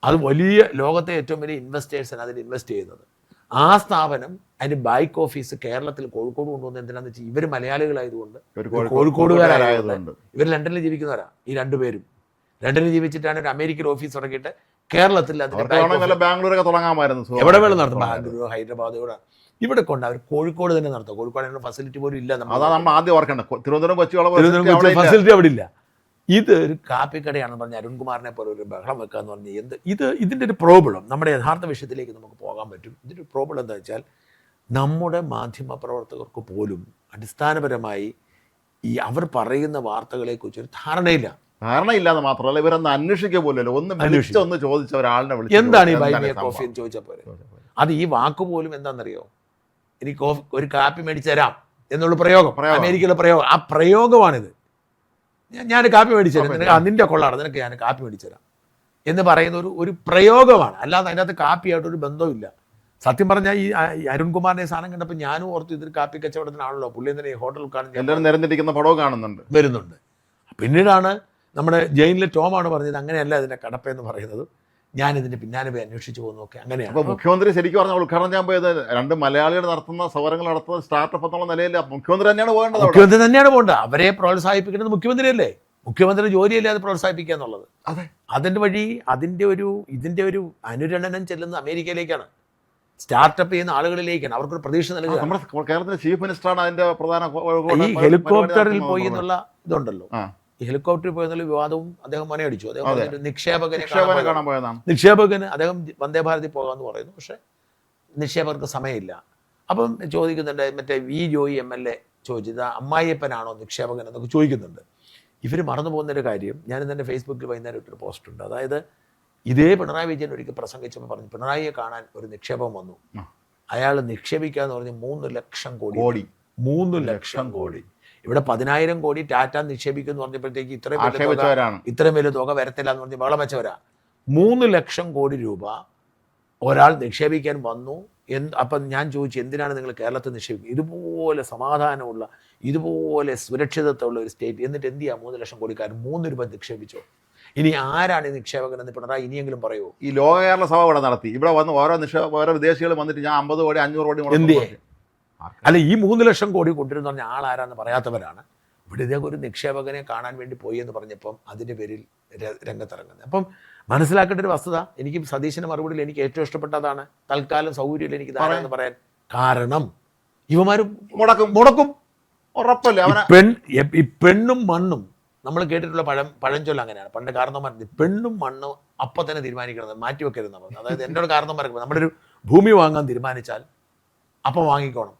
അത് വലിയ ലോകത്തെ ഏറ്റവും വലിയ ഇൻവെസ്റ്റേഴ്സാണ് അതിൽ ഇൻവെസ്റ്റ് ചെയ്യുന്നത്. ആ സ്ഥാപനം അതിൻ്റെ ബാക്ക് ഓഫീസ് കേരളത്തിൽ കോഴിക്കോട് കൊണ്ടുവന്ന് എന്തിനാന്ന് വെച്ചാൽ ഇവർ മലയാളികളായതുകൊണ്ട്, കോഴിക്കോടുകാരായതുകൊണ്ട്, ഇവർ ലണ്ടനിൽ ജീവിക്കുന്നവരാ. ഈ 2 പേരും ലണ്ടനിൽ ജീവിച്ചിട്ടാണ് ഒരു അമേരിക്കൻ ഓഫീസ് തുടങ്ങിയിട്ട് കേരളത്തിൽ എവിടെ വേണം നടത്തും, ബാംഗ്ലൂർ, ഹൈദരാബാദ്, ഇവിടെ കൊണ്ട് അവർ കോഴിക്കോട് തന്നെ നടത്തും. കോഴിക്കോട് ഫെസിലിറ്റി പോലും ഇല്ല. ഫെസിലിറ്റി അവിടെ ഇല്ല. ഇത് ഒരു കാപ്പിക്കടയാണെന്ന് പറഞ്ഞ് അരുൺകുമാറിനെ പോലെ ഒരു ബഹളം വെക്കാന്ന് പറഞ്ഞ് ഇതിൻ്റെ ഒരു പ്രോബ്ലം, നമ്മുടെ യഥാർത്ഥ വിഷയത്തിലേക്ക് നമുക്ക് പോകാൻ പറ്റും. ഇതിൻ്റെ പ്രോബ്ലം എന്താ വെച്ചാൽ, നമ്മുടെ മാധ്യമ പ്രവർത്തകർക്ക് പോലും അടിസ്ഥാനപരമായി ഈ അവർ പറയുന്ന വാർത്തകളെക്കുറിച്ച് ഒരു ധാരണയില്ലാന്ന് മാത്രമല്ല, ഇവരൊന്ന് അന്വേഷിക്കുക പോലല്ലോ, ഒന്ന് ചോദിച്ച ഒരാളിനെ വിളിച്ച് എന്താണ് ഈ ബൈമിയ കോഫി എന്ന് ചോദിച്ചാൽ പോലെ. അത് ഈ വാക്ക് പോലും എന്താണെന്നറിയോ, എനിക്ക് ഒരു കാപ്പി മേടിച്ചു തരാം എന്നുള്ള പ്രയോഗം, അമേരിക്കയിലെ പ്രയോഗം, ആ പ്രയോഗമാണിത്. ഞാൻ കാപ്പി മേടിച്ചു തരാം, നിനക്ക് നിന്റെ കൊള്ളാണ്, നിനക്ക് ഞാൻ കാപ്പി മേടിച്ചു തരാം. എന്ന് പറയുന്ന ഒരു പ്രയോഗമാണ്, അല്ലാതെ അതിനകത്ത് കാപ്പിയായിട്ടൊരു ബന്ധവുമില്ല. സത്യം പറഞ്ഞാൽ ഈ അരുൺകുമാറിന്റെ സാധനം കണ്ടപ്പോൾ ഞാനും ഓർത്തു ഇതൊരു കാപ്പി കച്ചവടത്തിനാണല്ലോ, പുള്ളി എന്തിനാ ഈ ഹോട്ടൽ എല്ലാവരും നിരന്നിരിക്കുന്ന പടവും കാണുന്നുണ്ട് വരുന്നുണ്ട്. പിന്നീടാണ് നമ്മുടെ ജയിലിലെ ടോമാണ് പറഞ്ഞത് അങ്ങനെയല്ല ഇതിന്റെ കടപ്പെന്ന് പറയുന്നത്, ഞാൻ ഇതിന്റെ പിന്നാലെ പോയി അന്വേഷിച്ചു പോകുന്നൊക്കെ അങ്ങനെയാണ്. അപ്പോൾ മുഖ്യമന്ത്രി ശരിക്കും പറഞ്ഞാൽ ഉദ്ഘാടനം ചെയ്യാൻ പോയത് 2 മലയാളികൾ നടത്തുന്ന സമരങ്ങൾ നടത്തുന്ന സ്റ്റാർട്ടപ്പ് എന്നുള്ള നിലയിൽ മുഖ്യമന്ത്രി തന്നെയാണ് പോകേണ്ടത്. മുഖ്യമന്ത്രി തന്നെയാണ് പോകേണ്ടത്. അവരെ പ്രോത്സാഹിപ്പിക്കുന്നത് മുഖ്യമന്ത്രിയല്ലേ, മുഖ്യമന്ത്രി ജോലിയല്ലേ അത് പ്രോത്സാഹിപ്പിക്കുക എന്നുള്ളത്. അതെ, അതിന്റെ വഴി ഇതിന്റെ ഒരു അനുരണനം ചെല്ലുന്ന അമേരിക്കയിലേക്കാണ്, സ്റ്റാർട്ടപ്പ് ചെയ്യുന്ന ആളുകളിലേക്കാണ്, അവർക്കൊരു പ്രതീക്ഷ നൽകുക. നമ്മുടെ കേരളത്തിലെ ചീഫ് മിനിസ്റ്ററാണ് അതിന്റെ പ്രധാന ഈ ഹെലികോപ്റ്ററിൽ പോയി എന്നുള്ള ഇതുണ്ടല്ലോ, ഈ ഹെലികോപ്റ്ററിൽ പോയി എന്നുള്ള വിവാദവും അദ്ദേഹം മനയടിച്ചു. അദ്ദേഹം നിക്ഷേപകനെ കാണാൻ പോയതാണ്. നിക്ഷേപകന് അദ്ദേഹം വന്ദേ ഭാരതിൽ പോകാമെന്ന് പറയുന്നു, പക്ഷെ നിക്ഷേപകർക്ക് സമയമില്ല. അപ്പം ചോദിക്കുന്നുണ്ട്, മറ്റേ വി ജോയി MLA ചോദിച്ചത് അമ്മായിയപ്പനാണോ നിക്ഷേപകൻ എന്നൊക്കെ ചോദിക്കുന്നുണ്ട്. ഇവർ മറന്നു പോകുന്നൊരു കാര്യം, ഞാനിന്ന് എൻ്റെ ഫേസ്ബുക്കിൽ വൈകുന്നേരം ഇട്ടൊരു പോസ്റ്റ് ഉണ്ട്. അതായത് ഇതേ പിണറായി വിജയൻ ഒരിക്കൽ പ്രസംഗിച്ചപ്പോൾ പറഞ്ഞു, പിണറായിയെ കാണാൻ ഒരു നിക്ഷേപം വന്നു, അയാൾ നിക്ഷേപിക്കാന്ന് പറഞ്ഞ് 3 ലക്ഷം കോടി 3 ലക്ഷം കോടി. ഇവിടെ 10,000 കോടി ടാറ്റ നിക്ഷേപിക്കുമെന്ന് പറഞ്ഞപ്പോഴത്തേക്ക് ഇത്രയും വലിയ തുക വരത്തില്ല എന്ന് പറഞ്ഞ് ബഹളം വെച്ചവരാ. 3 ലക്ഷം കോടി രൂപ ഒരാൾ നിക്ഷേപിക്കാൻ വന്നു. അപ്പം ഞാൻ ചോദിച്ചു, എന്തിനാണ് നിങ്ങൾ കേരളത്തിൽ നിക്ഷേപിക്കുന്നത്? ഇതുപോലെ സമാധാനമുള്ള, ഇതുപോലെ സുരക്ഷിതത്വമുള്ള ഒരു സ്റ്റേറ്റ്, എന്നിട്ട് എന്ത് ചെയ്യാം 3 ലക്ഷം കോടിക്കാരൻ 3 രൂപ നിക്ഷേപിച്ചോ? ഇനി ആരാണ് ഈ നിക്ഷേപകൻ എന്ന് പിണറായി ഇനിയെങ്കിലും പറയൂ. ഈ ലോക കേരള സഭ ഇവിടെ നടത്തി, ഇവിടെ വന്ന് ഓരോ വിദേശികൾ വന്നിട്ട് ഞാൻ 50 കോടി 500 കോടി എന്തിയെ? അല്ല, ഈ 3 ലക്ഷം കോടി കൊണ്ടുവരുന്ന പറഞ്ഞ ആളാരാന്ന് പറയാത്തവരാണ് ഇവിടെ ഇതേ ഒരു നിക്ഷേപകനെ കാണാൻ വേണ്ടി പോയി എന്ന് പറഞ്ഞപ്പം അതിൻ്റെ പേരിൽ രംഗത്തിറങ്ങുന്നത്. അപ്പം മനസ്സിലാക്കേണ്ട ഒരു വസ്തുത, എനിക്ക് സതീശൻ്റെ മറുപടിയിൽ എനിക്ക് ഏറ്റവും ഇഷ്ടപ്പെട്ടതാണ്, തൽക്കാലം സൗകര്യമില്ല എനിക്ക് ധാരാളം പറയാൻ. കാരണം ഇവന്മാർ മുടക്കും ഉറപ്പല്ല. ഈ പെണ്ണും മണ്ണും നമ്മൾ കേട്ടിട്ടുള്ള പഴഞ്ചൊല്ല അങ്ങനെയാണ്. പണ്ട് കാരണന്മാർ പെണ്ണും മണ്ണും അപ്പം തന്നെ തീരുമാനിക്കണത്, മാറ്റി വെക്കരുതെന്ന് പറഞ്ഞു. അതായത് എൻ്റെ ഒരു കാരണന്മാർക്ക് നമ്മളൊരു ഭൂമി വാങ്ങാൻ തീരുമാനിച്ചാൽ അപ്പം വാങ്ങിക്കോണം,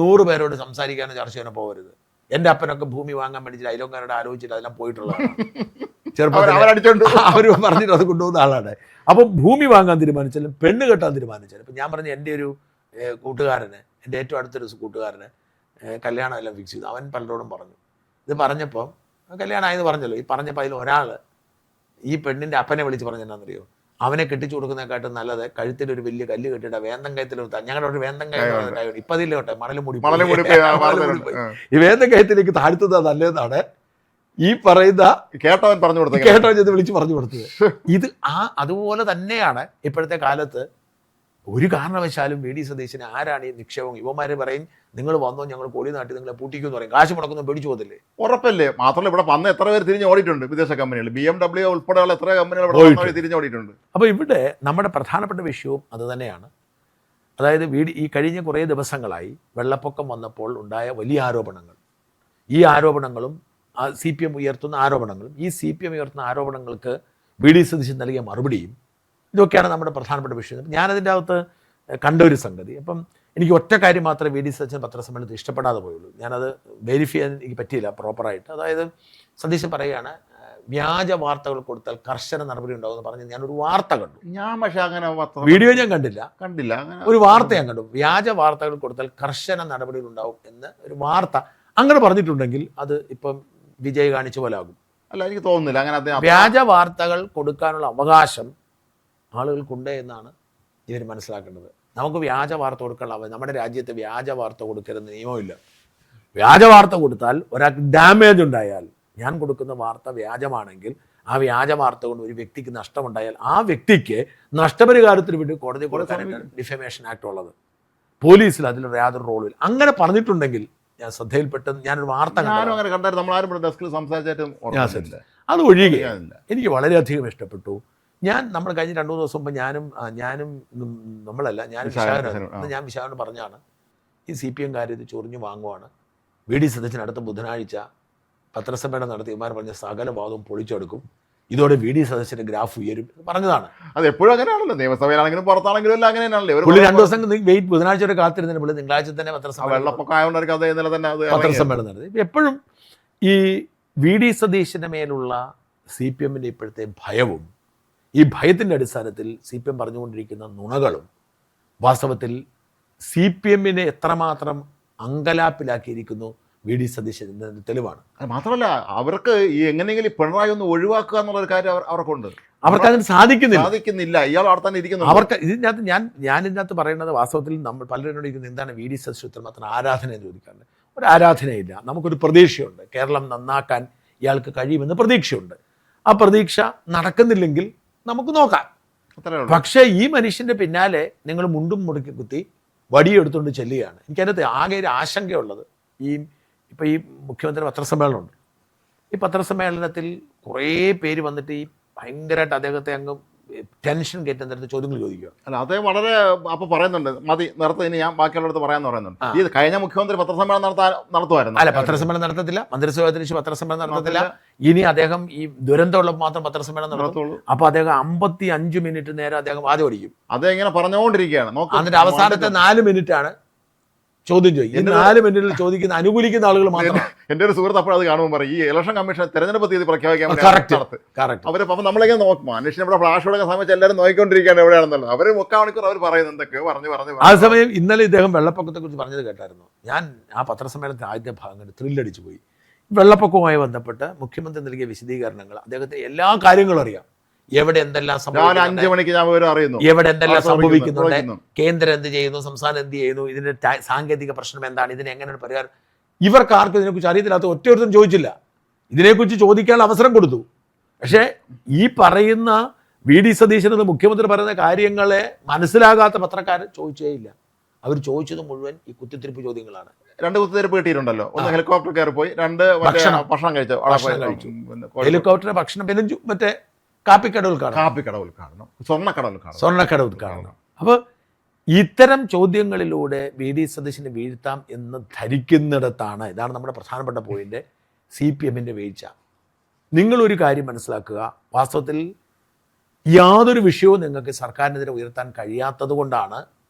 100 പേരോട് സംസാരിക്കാനോ ചർച്ച ചെയ്യാനോ പോകരുത്. എൻ്റെ അപ്പനൊക്കെ ഭൂമി വാങ്ങാൻ വേണ്ടിയിട്ട് അയലോക്കാരോട് ആലോചിച്ചിട്ട് അതെല്ലാം പോയിട്ടുള്ളതാണ്. ചെറുപ്പത്തിൽ അവർ പറഞ്ഞിട്ട് അത് കൊണ്ടുപോകുന്ന ആളാണ്. അപ്പം ഭൂമി വാങ്ങാൻ തീരുമാനിച്ചാലും പെണ്ണ് കെട്ടാൻ തീരുമാനിച്ചാലും, ഇപ്പം ഞാൻ പറഞ്ഞ എൻ്റെ ഒരു കൂട്ടുകാരന്, എൻ്റെ ഏറ്റവും അടുത്തൊരു കൂട്ടുകാരന് കല്യാണം എല്ലാം ഫിക്സ് ചെയ്തു. അവൻ പലരോടും പറഞ്ഞു. ഇത് പറഞ്ഞപ്പോൾ കല്യാണമായെന്ന് പറഞ്ഞല്ലോ, ഈ പറഞ്ഞപ്പോൾ അതിൽ ഒരാൾ ഈ പെണ്ണിൻ്റെ അപ്പനെ വിളിച്ച് പറഞ്ഞെന്നാണെന്നറിയോ, അവനെ കെട്ടിച്ചു കൊടുക്കുന്നതിനെക്കാട്ടും നല്ലത് കഴുത്തിലൊരു വലിയ കല്ല് കെട്ടിയിട്ട് വേന്തം കയത്തിൽ ഞങ്ങളുടെ ഒരു വേന്തം കയറ്റം ഇപ്പം അതില്ല കേട്ടെ, മണലും മുടി ഈ വേന്തം കയത്തിലേക്ക് താഴ്ത്തുന്നത് നല്ലതെന്നാണ് ഈ പറയുന്ന കേട്ടവൻ ഇത് വിളിച്ച് പറഞ്ഞു കൊടുത്തത്. ഇത് അതുപോലെ തന്നെയാണ് ഇപ്പോഴത്തെ കാലത്ത്. ഒരു കാരണവശാലും VD സതീശന് ആരാണ് ഈ നിക്ഷേപം? യുവമാരെ പറയും, നിങ്ങൾ വന്നോ ഞങ്ങൾ കോടി നാട്ടി നിങ്ങളെ പൂട്ടിക്കുമെന്ന് പറയും. കാശ് മുടക്കുന്നു പേടിച്ചു പോകത്തില്ലേ? ഉറപ്പല്ലേ. മാത്രമല്ല ഇവിടെ വന്ന് എത്ര പേര് തിരിഞ്ഞ് ഓടിയിട്ടുണ്ട്, വിദേശ കമ്പനികൾ, BMW ഉൾപ്പെടെയുള്ള എത്ര കമ്പനികൾ തിരിഞ്ഞ് ഓടിയിട്ടുണ്ട്. അപ്പോൾ ഇവിടെ നമ്മുടെ പ്രധാനപ്പെട്ട വിഷയവും അത് തന്നെയാണ്. അതായത് ഈ കഴിഞ്ഞ കുറേ ദിവസങ്ങളായി വെള്ളപ്പൊക്കം വന്നപ്പോൾ ഉണ്ടായ വലിയ ആരോപണങ്ങൾ, ഈ ആരോപണങ്ങളും CPM ഉയർത്തുന്ന ആരോപണങ്ങളും, ഈ CPM ഉയർത്തുന്ന ആരോപണങ്ങൾക്ക് VD സതീശൻ നൽകിയ മറുപടിയും, ഇതൊക്കെയാണ് നമ്മുടെ പ്രധാനപ്പെട്ട വിഷയം. ഞാനതിൻ്റെ അകത്ത് കണ്ട ഒരു സംഗതി, അപ്പം എനിക്ക് ഒറ്റ കാര്യം മാത്രമേ VD സതീശൻ പത്രസമ്മേളനത്തിൽ ഇഷ്ടപ്പെടാതെ പോയുള്ളൂ. ഞാനത് വെരിഫൈ ചെയ്യാൻ എനിക്ക് പറ്റിയില്ല പ്രോപ്പറായിട്ട്. അതായത് സതീശൻ പറയുകയാണ്, വ്യാജ വാർത്തകൾ കൊടുത്താൽ കർശന നടപടി ഉണ്ടാവുമെന്ന് പറഞ്ഞ് ഞാനൊരു വാർത്ത കണ്ടു. ഞാൻ പക്ഷേ അങ്ങനെ വീഡിയോ ഞാൻ കണ്ടില്ല, ഒരു വാർത്ത ഞാൻ കണ്ടു. വ്യാജ വാർത്തകൾ കൊടുത്താൽ കർശന നടപടികൾ ഉണ്ടാവും എന്ന് ഒരു വാർത്ത അങ്ങനെ പറഞ്ഞിട്ടുണ്ടെങ്കിൽ അത് ഇപ്പം വിജയ് കാണിച്ച പോലെ ആകും. അല്ല, എനിക്ക് തോന്നുന്നില്ല അങ്ങനെ. വ്യാജ വാർത്തകൾ കൊടുക്കാനുള്ള അവകാശം ആളുകൾക്കുണ്ട് എന്നാണ് ഇവർ മനസ്സിലാക്കേണ്ടത്. നമുക്ക് വ്യാജ വാർത്ത കൊടുക്കാനുള്ള, നമ്മുടെ രാജ്യത്ത് വ്യാജ വാർത്ത കൊടുക്കരുതെന്ന് നിയമമില്ല. വ്യാജ വാർത്ത കൊടുത്താൽ ഒരാൾക്ക് ഡാമേജ് ഉണ്ടായാൽ, ഞാൻ കൊടുക്കുന്ന വാർത്ത വ്യാജമാണെങ്കിൽ ആ വ്യാജ വാർത്ത കൊണ്ട് ഒരു വ്യക്തിക്ക് നഷ്ടമുണ്ടായാൽ ആ വ്യക്തിക്ക് നഷ്ടപരിഹാരത്തിന് വേണ്ടി കോടതി കൊടുക്കാനായിട്ടാണ് ഡിഫമേഷൻ ആക്ട് ഉള്ളത്. പോലീസിൽ അതിൽ യാതൊരു റോളിൽ അങ്ങനെ പറഞ്ഞിട്ടുണ്ടെങ്കിൽ ഞാൻ ശ്രദ്ധയിൽപ്പെട്ട് ഞാനൊരു വാർത്ത അത് ഒഴികെ എനിക്ക് വളരെയധികം ഇഷ്ടപ്പെട്ടു. നമ്മൾ കഴിഞ്ഞ 2-3 ദിവസം മുമ്പ് ഞാനും നമ്മളല്ല ഞാൻ വിശാഖനോട് പറഞ്ഞാണ്, ഈ CPM കാര്യം ഇത് ചൊറിഞ്ഞു വാങ്ങുവാണ്. VD സതീശൻ അടുത്ത ബുധനാഴ്ച പത്രസമ്മേളനം നടത്തി ഇവന്മാർ പറഞ്ഞ സകല വാദവും പൊളിച്ചെടുക്കും, ഇതോടെ VD സതീശന്റെ ഗ്രാഫ് ഉയരും പറഞ്ഞതാണ്. അത് എപ്പോഴും അങ്ങനെയാണല്ലോ, നിയമസഭയിലാണെങ്കിലും പുറത്താണെങ്കിലും എല്ലാം അങ്ങനെയാണല്ലേ. പുള്ളി 2 ദിവസം ബുധനാഴ്ച വരെ കാത്തിരുന്നതിന് പുള്ളി തിങ്കളാഴ്ച തന്നെ പത്രസമ്മേളനം നടത്തി. എപ്പോഴും ഈ VD സതീശന്റെ മേലുള്ള CPMന്റെ ഇപ്പോഴത്തെ ഭയവും, ഈ ഭയത്തിൻ്റെ അടിസ്ഥാനത്തിൽ CPM പറഞ്ഞുകൊണ്ടിരിക്കുന്ന നുണകളും വാസ്തവത്തിൽ CPMനെ എത്രമാത്രം അങ്കലാപ്പിലാക്കിയിരിക്കുന്നു VD സതീശൻ തെളിവാണ്. മാത്രമല്ല അവർക്ക് ഈ എങ്ങനെയെങ്കിലും പിണറായി ഒന്ന് ഒഴിവാക്കുക എന്നുള്ളൊരു കാര്യം അവർക്കുണ്ട്. അവർക്ക് അതിന് സാധിക്കുന്നില്ല. ഇയാൾ അവിടെ തന്നെ ഇരിക്കുന്നു. അവർക്ക് ഇതിനകത്ത് ഞാൻ ഇതിനകത്ത് പറയുന്നത് വാസ്തവത്തിൽ നമ്മൾ പലരോട് ഇരിക്കുന്നത് എന്താണ് വി ഡി സതീശൻ മാത്രം ആരാധന എന്ന് ചോദിക്കാറുണ്ട്. ഒരു ആരാധനയില്ല, നമുക്കൊരു പ്രതീക്ഷയുണ്ട്. കേരളം നന്നാക്കാൻ ഇയാൾക്ക് കഴിയുമെന്ന് പ്രതീക്ഷയുണ്ട്. ആ പ്രതീക്ഷ നടക്കുന്നില്ലെങ്കിൽ നമുക്ക് നോക്കാം. പക്ഷേ ഈ മനുഷ്യന്റെ പിന്നാലെ നിങ്ങൾ മുണ്ടും മുറുക്കി കുത്തി വടിയെടുത്തുകൊണ്ട് ചെല്ലുകയാണ്. എനിക്കതിനകത്ത് ആകെ ഒരു ആശങ്കയുള്ളത് ഇപ്പം ഈ മുഖ്യമന്ത്രി പത്രസമ്മേളനമുണ്ട്. ഈ പത്രസമ്മേളനത്തിൽ കുറേ പേര് വന്നിട്ട് ഈ ഭയങ്കരമായിട്ട് അദ്ദേഹത്തെ അങ്ങ് ടെൻഷൻ കയറ്റുന്ന തരത്തിൽ ചോദ്യങ്ങൾ ചോദിക്കുക. അല്ല, അദ്ദേഹം വളരെ അപ്പോൾ പറയുന്നുണ്ട്, മതി നിർത്തി, ഇനി ഞാൻ ബാക്കിയുള്ളടത്ത് പറയാമെന്ന് പറയുന്നുണ്ട്. ഈ കഴിഞ്ഞ മുഖ്യമന്ത്രി പത്രസമ്മേളനം നടത്തുമായിരുന്നു. അല്ല, പത്രസമ്മേളനം നടത്തത്തില്ല. മന്ത്രിസഭ പത്രസമ്മേളനം നടത്തത്തില്ല. ഇനി അദ്ദേഹം ഈ ദുരന്തമുള്ളപ്പോൾ മാത്രം പത്രസമ്മേളനം നടത്തുള്ളൂ. അപ്പൊ അദ്ദേഹം 55 മിനിറ്റ് നേരം അദ്ദേഹം വാദം ഓടിക്കും. അദ്ദേഹം ഇങ്ങനെ പറഞ്ഞുകൊണ്ടിരിക്കുകയാണ്. എന്നിട്ട് അവസാനത്തെ 4 മിനിറ്റാണ് ചോദ്യം ചോദിക്കും. 4 മിനിറ്റിൽ ചോദിക്കുന്ന അനുകൂലിക്കുന്ന ആളുകൾ മാത്രം. എൻ്റെ ഒരു സുഹൃത്ത് അപ്പോൾ അത് കാണുമ്പോൾ പറയും, ഈ ഇലക്ഷൻ കമ്മീഷൻ തെരഞ്ഞെടുപ്പ് തീയതി പ്രഖ്യാപിക്കാൻ അവർ അപ്പം നമ്മളിങ്ങനെ നോക്കും. മനുഷ്യൻ ഇവിടെ ഫ്ലാഷ് കൊടുക്കുന്ന സമയത്ത് എല്ലാവരും നോക്കിക്കൊണ്ടിരിക്കുകയാണ് എവിടെയാണെന്നുള്ളത്. അവർ 3/4 മണിക്കൂർ അവർ പറയുന്നത് എന്തൊക്കെയോ പറഞ്ഞു. ആ സമയം ഇന്നലെ ഇദ്ദേഹം വെള്ളപ്പൊക്കത്തെ കുറിച്ച് പറഞ്ഞത് കേട്ടായിരുന്നു. ഞാൻ ആ പത്രസമ്മേളനത്തിൽ ആദ്യത്തെ ഭാഗം കണ്ട് ത്രില്ലടിച്ചു പോയി. വെള്ളപ്പൊക്കവുമായി ബന്ധപ്പെട്ട് മുഖ്യമന്ത്രി നൽകിയ വിശദീകരണങ്ങൾ, അദ്ദേഹത്തിന് എല്ലാ കാര്യങ്ങളും അറിയാം. എവിടെ എന്തെല്ലാം സംഭവിക്കുന്നുണ്ട്, 5 മണിക്ക് ഞാൻ അറിയുന്നു, എവിടെ എന്തെല്ലാം സംഭവിക്കുന്നുണ്ട്, കേന്ദ്രം എന്ത് ചെയ്യുന്നു, സംസ്ഥാനം എന്ത് ചെയ്യുന്നു, ഇതിന്റെ സാങ്കേതിക പ്രശ്നം എന്താണ്, ഇതിന് എങ്ങനെയാണ് പരിഹാരം. ഇവർക്ക് ആർക്കും ഇതിനെക്കുറിച്ച് അറിയത്തില്ലാത്ത ഒറ്റയൊരുത്തരും ചോദിച്ചില്ല. ഇതിനെക്കുറിച്ച് ചോദിക്കാനുള്ള അവസരം കൊടുത്തു. പക്ഷേ ഈ പറയുന്ന വി ഡി സതീശൻ എന്ന മുഖ്യമന്ത്രി പറയുന്ന കാര്യങ്ങളെ മനസ്സിലാകാത്ത പത്രക്കാർ ചോദിച്ചേയില്ല. അവർ ചോദിച്ചത് മുഴുവൻ ഈ കുത്തിത്തിരിപ്പ് ചോദ്യങ്ങളാണ്. 2 കുത്തിത്തിരിപ്പ് കിട്ടിയിട്ടുണ്ടല്ലോ. ഒന്ന് ഹെലികോപ്റ്റർ കയറി പോയി, 2 ഭക്ഷണം കഴിച്ചു. ഹെലികോപ്റ്റർ ഭക്ഷണം, പിന്നെ മറ്റേ കാപ്പിക്കട ഉദ്ഘാടനം, സ്വർണ്ണക്കട ഉദ്ഘാടനം. അപ്പോൾ ഇത്തരം ചോദ്യങ്ങളിലൂടെ വി ഡി സതീശനെ വീഴ്ത്താം എന്ന് ധരിക്കുന്നിടത്താണ്, ഇതാണ് നമ്മുടെ പ്രധാനപ്പെട്ട പോയിന്റ്, CPM-ന്റെ വീഴ്ച. നിങ്ങളൊരു കാര്യം മനസ്സിലാക്കുക, വാസ്തവത്തിൽ യാതൊരു വിഷയവും നിങ്ങൾക്ക് സർക്കാരിനെതിരെ ഉയർത്താൻ കഴിയാത്തത് കൊണ്ടാണ്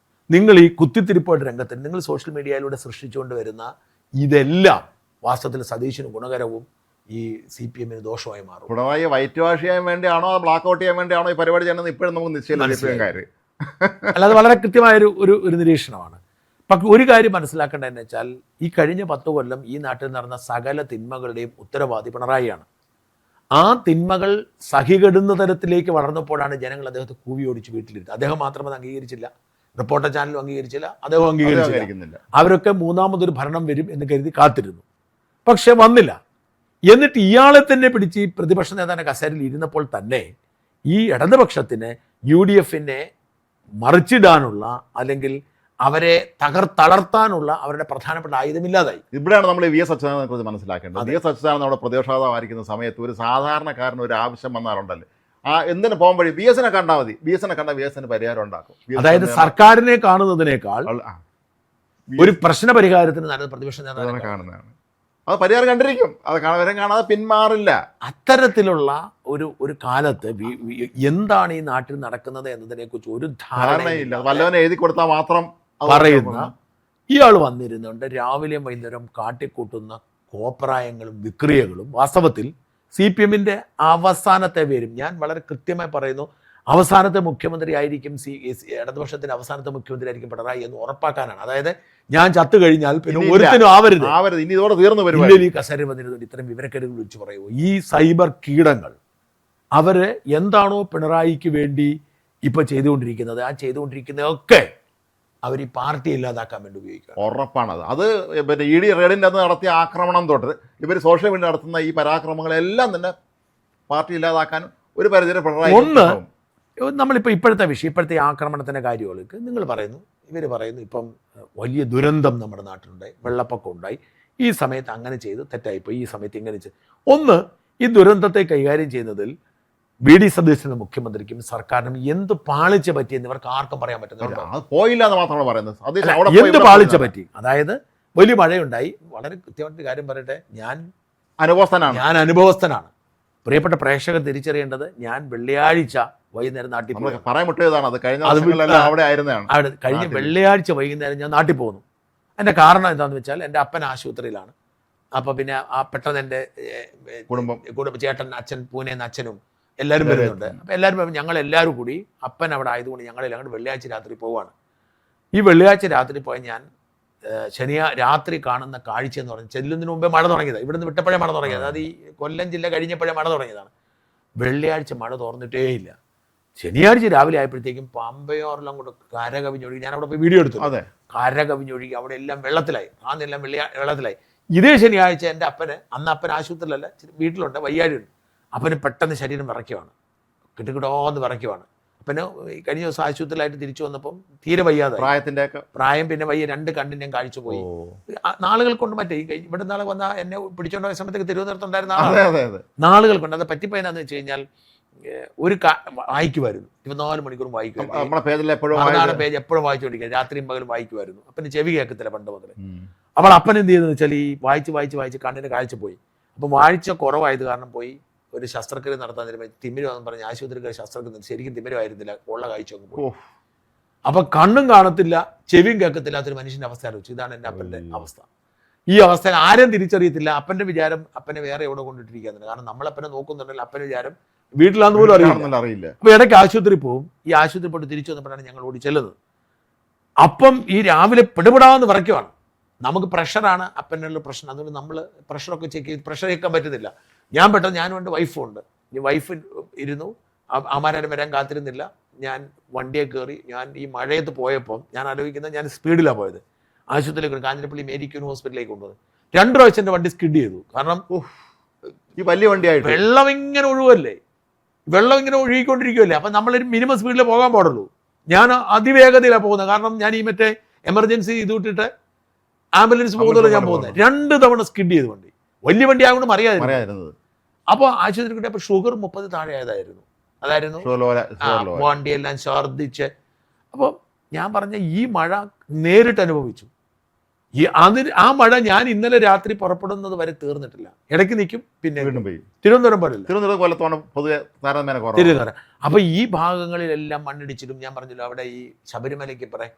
നിങ്ങൾ ഈ കുത്തിത്തിരിപ്പായിട്ട് രംഗത്ത് നിങ്ങൾ സോഷ്യൽ മീഡിയയിലൂടെ സൃഷ്ടിച്ചുകൊണ്ട് വരുന്ന ഇതെല്ലാം വാസ്തവത്തിൽ സതീശന് ഗുണകരവും ഈ CPM-ന് ദോഷമായി മാറും. പിണറായി വൈറ്റ് വാഷ് ചെയ്യാൻ വേണ്ടിയാണോ, ബ്ലാക്ക് ഔട്ട് ചെയ്യാൻ വേണ്ടിയാണോ ഈ പരിപാടി ചെയ്യുന്നത് ഇപ്പോഴും നമുക്ക് നിശ്ചയില്ല. അല്ലാതെ വളരെ കൃത്യമായൊരു ഒരു നിരീക്ഷണമാണ്. പക്ഷെ ഒരു കാര്യം മനസ്സിലാക്കേണ്ടതെന്ന് വെച്ചാൽ, ഈ കഴിഞ്ഞ 10 കൊല്ലം ഈ നാട്ടിൽ നടന്ന സകല തിന്മകളുടെയും ഉത്തരവാദി പിണറായിയാണ്. ആ തിന്മകൾ സഹികെടുന്ന തരത്തിലേക്ക് വളർന്നപ്പോഴാണ് ജനങ്ങൾ അദ്ദേഹത്തെ കൂവി ഓടിച്ച് വീട്ടിലിരുന്നത്. അദ്ദേഹം മാത്രം അത് അംഗീകരിച്ചില്ല, റിപ്പോർട്ടർ ചാനലും അംഗീകരിച്ചില്ല, അദ്ദേഹം അംഗീകരിച്ചില്ല. അവരൊക്കെ മൂന്നാമതൊരു ഭരണം വരും എന്ന് കരുതി കാത്തിരുന്നു. പക്ഷെ വന്നില്ല. എന്നിട്ട് ഇയാളെ തന്നെ പിടിച്ച് ഈ പ്രതിപക്ഷ നേതാവിന്റെ കസേരയിൽ ഇരുന്നപ്പോൾ തന്നെ ഈ ഇടതുപക്ഷത്തിന് UDF-നെ മറിച്ചിടാനുള്ള, അല്ലെങ്കിൽ അവരെ തളർത്താനുള്ള അവരുടെ പ്രധാനപ്പെട്ട ആയുധമില്ലാതായി. ഇവിടെയാണ് നമ്മൾ VS അച്യുതാനന്ദനെ കുറിച്ച് മനസ്സിലാക്കേണ്ടത്. VS അച്യുതാനന്ദൻ നമ്മുടെ പ്രതിപക്ഷ നേതാവായിരിക്കുന്ന സമയത്ത് ഒരു സാധാരണക്കാരന് ഒരു ആവശ്യം വന്നാലുണ്ടല്ലോ, എന്തിനു പോകാൻ വഴി VS-നെ കണ്ടാൽ മതി. VS-നെ കണ്ടാൽ VS-ന് പരിഹാരം ഉണ്ടാക്കും. അതായത് സർക്കാരിനെ കാണുന്നതിനേക്കാൾ ഒരു പ്രശ്ന പരിഹാരത്തിന് നല്ലത് പ്രതിപക്ഷ നേതാവിനെ കാണുന്നതാണ്. അത് പരിഹാരം കണ്ടിരിക്കും, അത് കാണാതെ പിന്മാറില്ല. അത്തരത്തിലുള്ള ഒരു കാലത്ത് എന്താണ് ഈ നാട്ടിൽ നടക്കുന്നത് എന്നതിനെ കുറിച്ച് ഒരു ധാരണയില്ല. വല്ലവനെ എഴുതി കൊടുത്താൽ മാത്രം പറയുന്ന ഇയാൾ വന്നിരുന്നുണ്ട് രാവിലെയും വൈകുന്നേരം കാട്ടിക്കൂട്ടുന്ന കോപ്രായങ്ങളും വിക്രിയകളും വാസ്തവത്തിൽ CPM-ന്റെ അവസാനത്തെ പേരും, ഞാൻ വളരെ കൃത്യമായി പറയുന്നു, അവസാനത്തെ മുഖ്യമന്ത്രി ആയിരിക്കും, ഇടതുപക്ഷത്തിന്റെ അവസാനത്തെ മുഖ്യമന്ത്രി ആയിരിക്കും പിണറായി എന്ന് ഉറപ്പാക്കാനാണ്. അതായത് ഞാൻ ചത്തു കഴിഞ്ഞാൽ പിന്നെ ഒരുത്തിനും ആവരുത്, ഇനി ഇതോടെ തീർന്നു വരും. ഈ കസേര വന്നിരുന്നുണ്ട് ഇത്തരം വിവരക്കേടുകൾ വിളിച്ചു പറയുമോ? ഈ സൈബർ കീടങ്ങൾ അവര് എന്താണോ പിണറായിക്ക് വേണ്ടി ഇപ്പൊ ചെയ്തുകൊണ്ടിരിക്കുന്നത്, ആ ചെയ്തുകൊണ്ടിരിക്കുന്നതൊക്കെ അവർ ഈ പാർട്ടി ഇല്ലാതാക്കാൻ വേണ്ടി ഉപയോഗിക്കുക. ഉറപ്പാണത്. അത് പിന്നെ ED റെയ്ഡിൻ്റെ അന്ന് നടത്തിയ ആക്രമണം തൊട്ട് ഇവർ സോഷ്യൽ മീഡിയ നടത്തുന്ന ഈ പരാക്രമങ്ങളെല്ലാം തന്നെ പാർട്ടി ഇല്ലാതാക്കാനും ഒരു പരിധിയിൽ പിണറായി. ഒന്ന്, നമ്മളിപ്പോൾ ഇപ്പോഴത്തെ ആക്രമണത്തിൻ്റെ കാര്യങ്ങൾക്ക് നിങ്ങൾ പറയുന്നു, ഇവർ പറയുന്നു ഇപ്പം വലിയ ദുരന്തം നമ്മുടെ നാട്ടിലുണ്ടായി, വെള്ളപ്പൊക്കം ഉണ്ടായി, ഈ സമയത്ത് അങ്ങനെ ചെയ്ത് തെറ്റായിപ്പോയി, ഈ സമയത്ത് ഇങ്ങനെ ചെയ്ത്. ഒന്ന്, ഈ ദുരന്തത്തെ കൈകാര്യം ചെയ്യുന്നതിൽ വി ഡി സതീശനും മുഖ്യമന്ത്രിക്കും സർക്കാരിനും എന്ത് പാളിച്ച പറ്റിയെന്ന് ഇവർക്ക് ആർക്കും പറയാൻ പറ്റുന്നില്ല. പോയില്ല എന്ന് മാത്രമാണ് പറയുന്നത്. എന്ത് പാളിച്ച പറ്റി? അതായത് വലിയ മഴയുണ്ടായി. വളരെ കൃത്യമായിട്ട് കാര്യം പറയട്ടെ, ഞാൻ അനുഭവസ്ഥനാണ്. പ്രിയപ്പെട്ട പ്രേക്ഷകർ തിരിച്ചറിയേണ്ടത്, ഞാൻ വെള്ളിയാഴ്ച വൈകുന്നേരം നാട്ടിൽ കഴിഞ്ഞ വെള്ളിയാഴ്ച വൈകുന്നേരം ഞാൻ നാട്ടിൽ പോകുന്നു. എൻ്റെ കാരണം എന്താണെന്ന് വെച്ചാൽ, എൻ്റെ അപ്പൻ ആശുപത്രിയിലാണ്. അപ്പോൾ പിന്നെ പെട്ടെന്ന് എൻ്റെ കുടുംബ ചേട്ടൻ, അച്ഛൻ, പൂനെന്ന് അച്ഛനും എല്ലാവരും വരുന്നുണ്ട്. അപ്പോൾ എല്ലാവരും ഞങ്ങളെല്ലാവരും കൂടി, അപ്പൻ അവിടെ ആയതുകൊണ്ട് ഞങ്ങളെല്ലാം കൂടി വെള്ളിയാഴ്ച രാത്രി പോവാണ്. ഈ വെള്ളിയാഴ്ച രാത്രി പോയ ഞാൻ രാത്രി കാണുന്ന കാഴ്ച എന്ന് പറഞ്ഞാൽ, ചെല്ലുന്നതിന് മുമ്പേ മഴ തുടങ്ങിയതാണ്. ഇവിടുന്ന് വിട്ടപ്പോഴേ മഴ തുടങ്ങിയത്. അത് ഈ കൊല്ലം ജില്ല കഴിഞ്ഞപ്പോഴേ മഴ തുടങ്ങിയതാണ്. വെള്ളിയാഴ്ച മഴ തോർന്നിട്ടേയില്ല. ശനിയാഴ്ച രാവിലെ ആയപ്പോഴത്തേക്കും പമ്പയോറെല്ലാം കൂടെ കര കവിഞ്ഞൊഴുകി. ഞാൻ അവിടെ പോയി വീഡിയോ എടുത്തു. അതെ, കര കവിഞ്ഞൊഴുകി അവിടെ എല്ലാം വെള്ളത്തിലായി. ആന്നെല്ലാം വെള്ളത്തിലായി. ഇതേ ശനിയാഴ്ച എൻ്റെ അപ്പന്, അന്ന് അപ്പൻ ആശുപത്രിയിലല്ല, വീട്ടിലുണ്ട്, വയ്യാഴിയുണ്ട്. അപ്പന് പെട്ടെന്ന് ശരീരം വിറയ്ക്കുവാണ്, കിട്ടുകിടോന്ന് വിറയ്ക്കുവാണ്. അപ്പന് കഴിഞ്ഞ ദിവസം ആശുപത്രിയിലായിട്ട് തിരിച്ചു വന്നപ്പം തീരെ വയ്യാതെ, പ്രായം പിന്നെ വയ്യ, 2 കണ്ണിൻ്റെയും കാഴ്ച പോയി. നാളുകൾ കൊണ്ട് മറ്റേ ഇവിടെ നാളെ വന്ന എന്നെ പിടിച്ചോണ്ട് പോയ സമയത്തേക്ക് തിരുവനന്തപുരത്തുണ്ടായിരുന്ന നാളുകൾ കൊണ്ട്. അത് പറ്റിപ്പോയെന്നാന്ന് വെച്ച് കഴിഞ്ഞാൽ ഒരു വായിക്കുമായിരുന്നു, 24 മണിക്കൂറും വായിക്കുമായിരുന്നു. പേജ് എപ്പോഴും വായിച്ചുകൊണ്ടിരിക്കുക, രാത്രിയും പകലും വായിക്കുമായിരുന്നു. അപ്പന് ചെവി കേൾക്കത്തില്ല പണ്ട് മുതൽ. അപ്പോൾ അപ്പൻ എന്ത് ചെയ്തെന്ന് വെച്ചാൽ ഈ വായിച്ച് കണ്ണിന് കാഴ്ച പോയി. അപ്പം വായിച്ച കുറവായത് കാരണം പോയി ഒരു ശസ്ത്രക്രിയ നടത്താൻ തരുമ്പോൾ തിമിരമാണെന്ന് പറഞ്ഞ് ആശുപത്രിക്കാർ ശസ്ത്രക്രിയ, ശരിക്കും തിമിരമായിരുന്നില്ല, ഉള്ള കാഴ്ച അങ്ങ് പോയി. അപ്പം കണ്ണും കാണത്തില്ല, ചെവിയും കേൾക്കത്തില്ലാത്തൊരു മനുഷ്യൻ്റെ അവസ്ഥ ആലോചിച്ചു. ഇതാണ് എൻ്റെ അപ്പൻ്റെ അവസ്ഥ. ഈ അവസ്ഥയിൽ ആരും തിരിച്ചറിയത്തില്ല. അപ്പൻ്റെ വിചാരം അപ്പനെ വേറെ എവിടെ കൊണ്ടിട്ടിരിക്കുകയെന്നില്ല. കാരണം നമ്മളപ്പനെ നോക്കുന്നുണ്ടെങ്കിൽ അപ്പൻ്റെ വിചാരം വീട്ടിലാന്ന് പോലും അറിയില്ല. അപ്പൊ ഇടയ്ക്ക് ആശുപത്രി പോകും. ഈ ആശുപത്രി പോയിട്ട് തിരിച്ചു വന്നപ്പോഴാണ് ഞങ്ങൾ ഓടി ചെല്ലുന്നത്. അപ്പം ഈ രാവിലെ പിടിപെടാമെന്ന് വിറയ്ക്കുവാണ്. നമുക്ക് പ്രഷറാണ് അപ്പനുള്ള പ്രശ്നം. അതുകൊണ്ട് നമ്മൾ പ്രഷറൊക്കെ ചെക്ക് ചെയ്ത് പ്രഷർ കേൾക്കാൻ പറ്റുന്നില്ല. ഞാൻ പെട്ടെന്ന്, ഞാനും എൻ്റെ വൈഫും ഉണ്ട്. ഈ വൈഫ് ഇരുന്നു, അമാരും വരാൻ കാത്തിരുന്നില്ല. ഞാൻ വണ്ടിയെ കയറി. ഞാൻ ഈ മഴയത്ത് പോയപ്പോൾ ഞാൻ ആലോചിക്കുന്നത്, ഞാൻ സ്പീഡിലാണ് പോയത്. ആശുപത്രിയിലേക്ക് കാഞ്ഞിരപ്പള്ളി മേരിക്യൂൻ ഹോസ്പിറ്റലിലേക്ക് കൊണ്ടുപോകുന്നത്. 2 പ്രാവശ്യം എൻ്റെ വണ്ടി സ്കിഡ് ചെയ്തു. കാരണം ഈ വലിയ വണ്ടിയായിട്ട് വെള്ളം ഇങ്ങനെ ഒഴുകല്ലേ, വെള്ളം ഇങ്ങനെ ഒഴുകിക്കൊണ്ടിരിക്കുമല്ലേ. അപ്പം നമ്മളൊരു മിനിമം സ്പീഡിൽ പോകാൻ പാടുള്ളൂ. ഞാൻ അതിവേഗതയിലാണ് പോകുന്നത്. കാരണം ഞാൻ ഈ മറ്റേ എമർജൻസി ഇത് വിട്ടിട്ട് ആംബുലൻസ് പോകുന്നത് ഞാൻ പോകുന്നത്. 2 തവണ സ്കിഡ് ചെയ്ത് വണ്ടി. വലിയ വണ്ടി ആയതുകൊണ്ട് മറിയാതിരുന്നത്. അപ്പോൾ ആശുപത്രി കിട്ടിയപ്പോൾ ഷുഗർ 30 താഴെ ആയതായിരുന്നു. വണ്ടിയെല്ലാം ഛർദ്ദിച്ച്. അപ്പോൾ ഞാൻ പറഞ്ഞ ഈ മഴ നേരിട്ട് അനുഭവിച്ചു. ആ മഴ ഞാൻ ഇന്നലെ രാത്രി പുറപ്പെടുന്നത് വരെ തീർന്നിട്ടില്ല. ഇടയ്ക്ക് നിൽക്കും, പിന്നെ തിരുവനന്തപുരം പോലല്ല, തിരുവനന്തപുരം. അപ്പൊ ഈ ഭാഗങ്ങളിലെല്ലാം മണ്ണിടിച്ചിലും, ഞാൻ പറഞ്ഞല്ലോ അവിടെ ഈ ശബരിമലയ്ക്ക് പറയാം,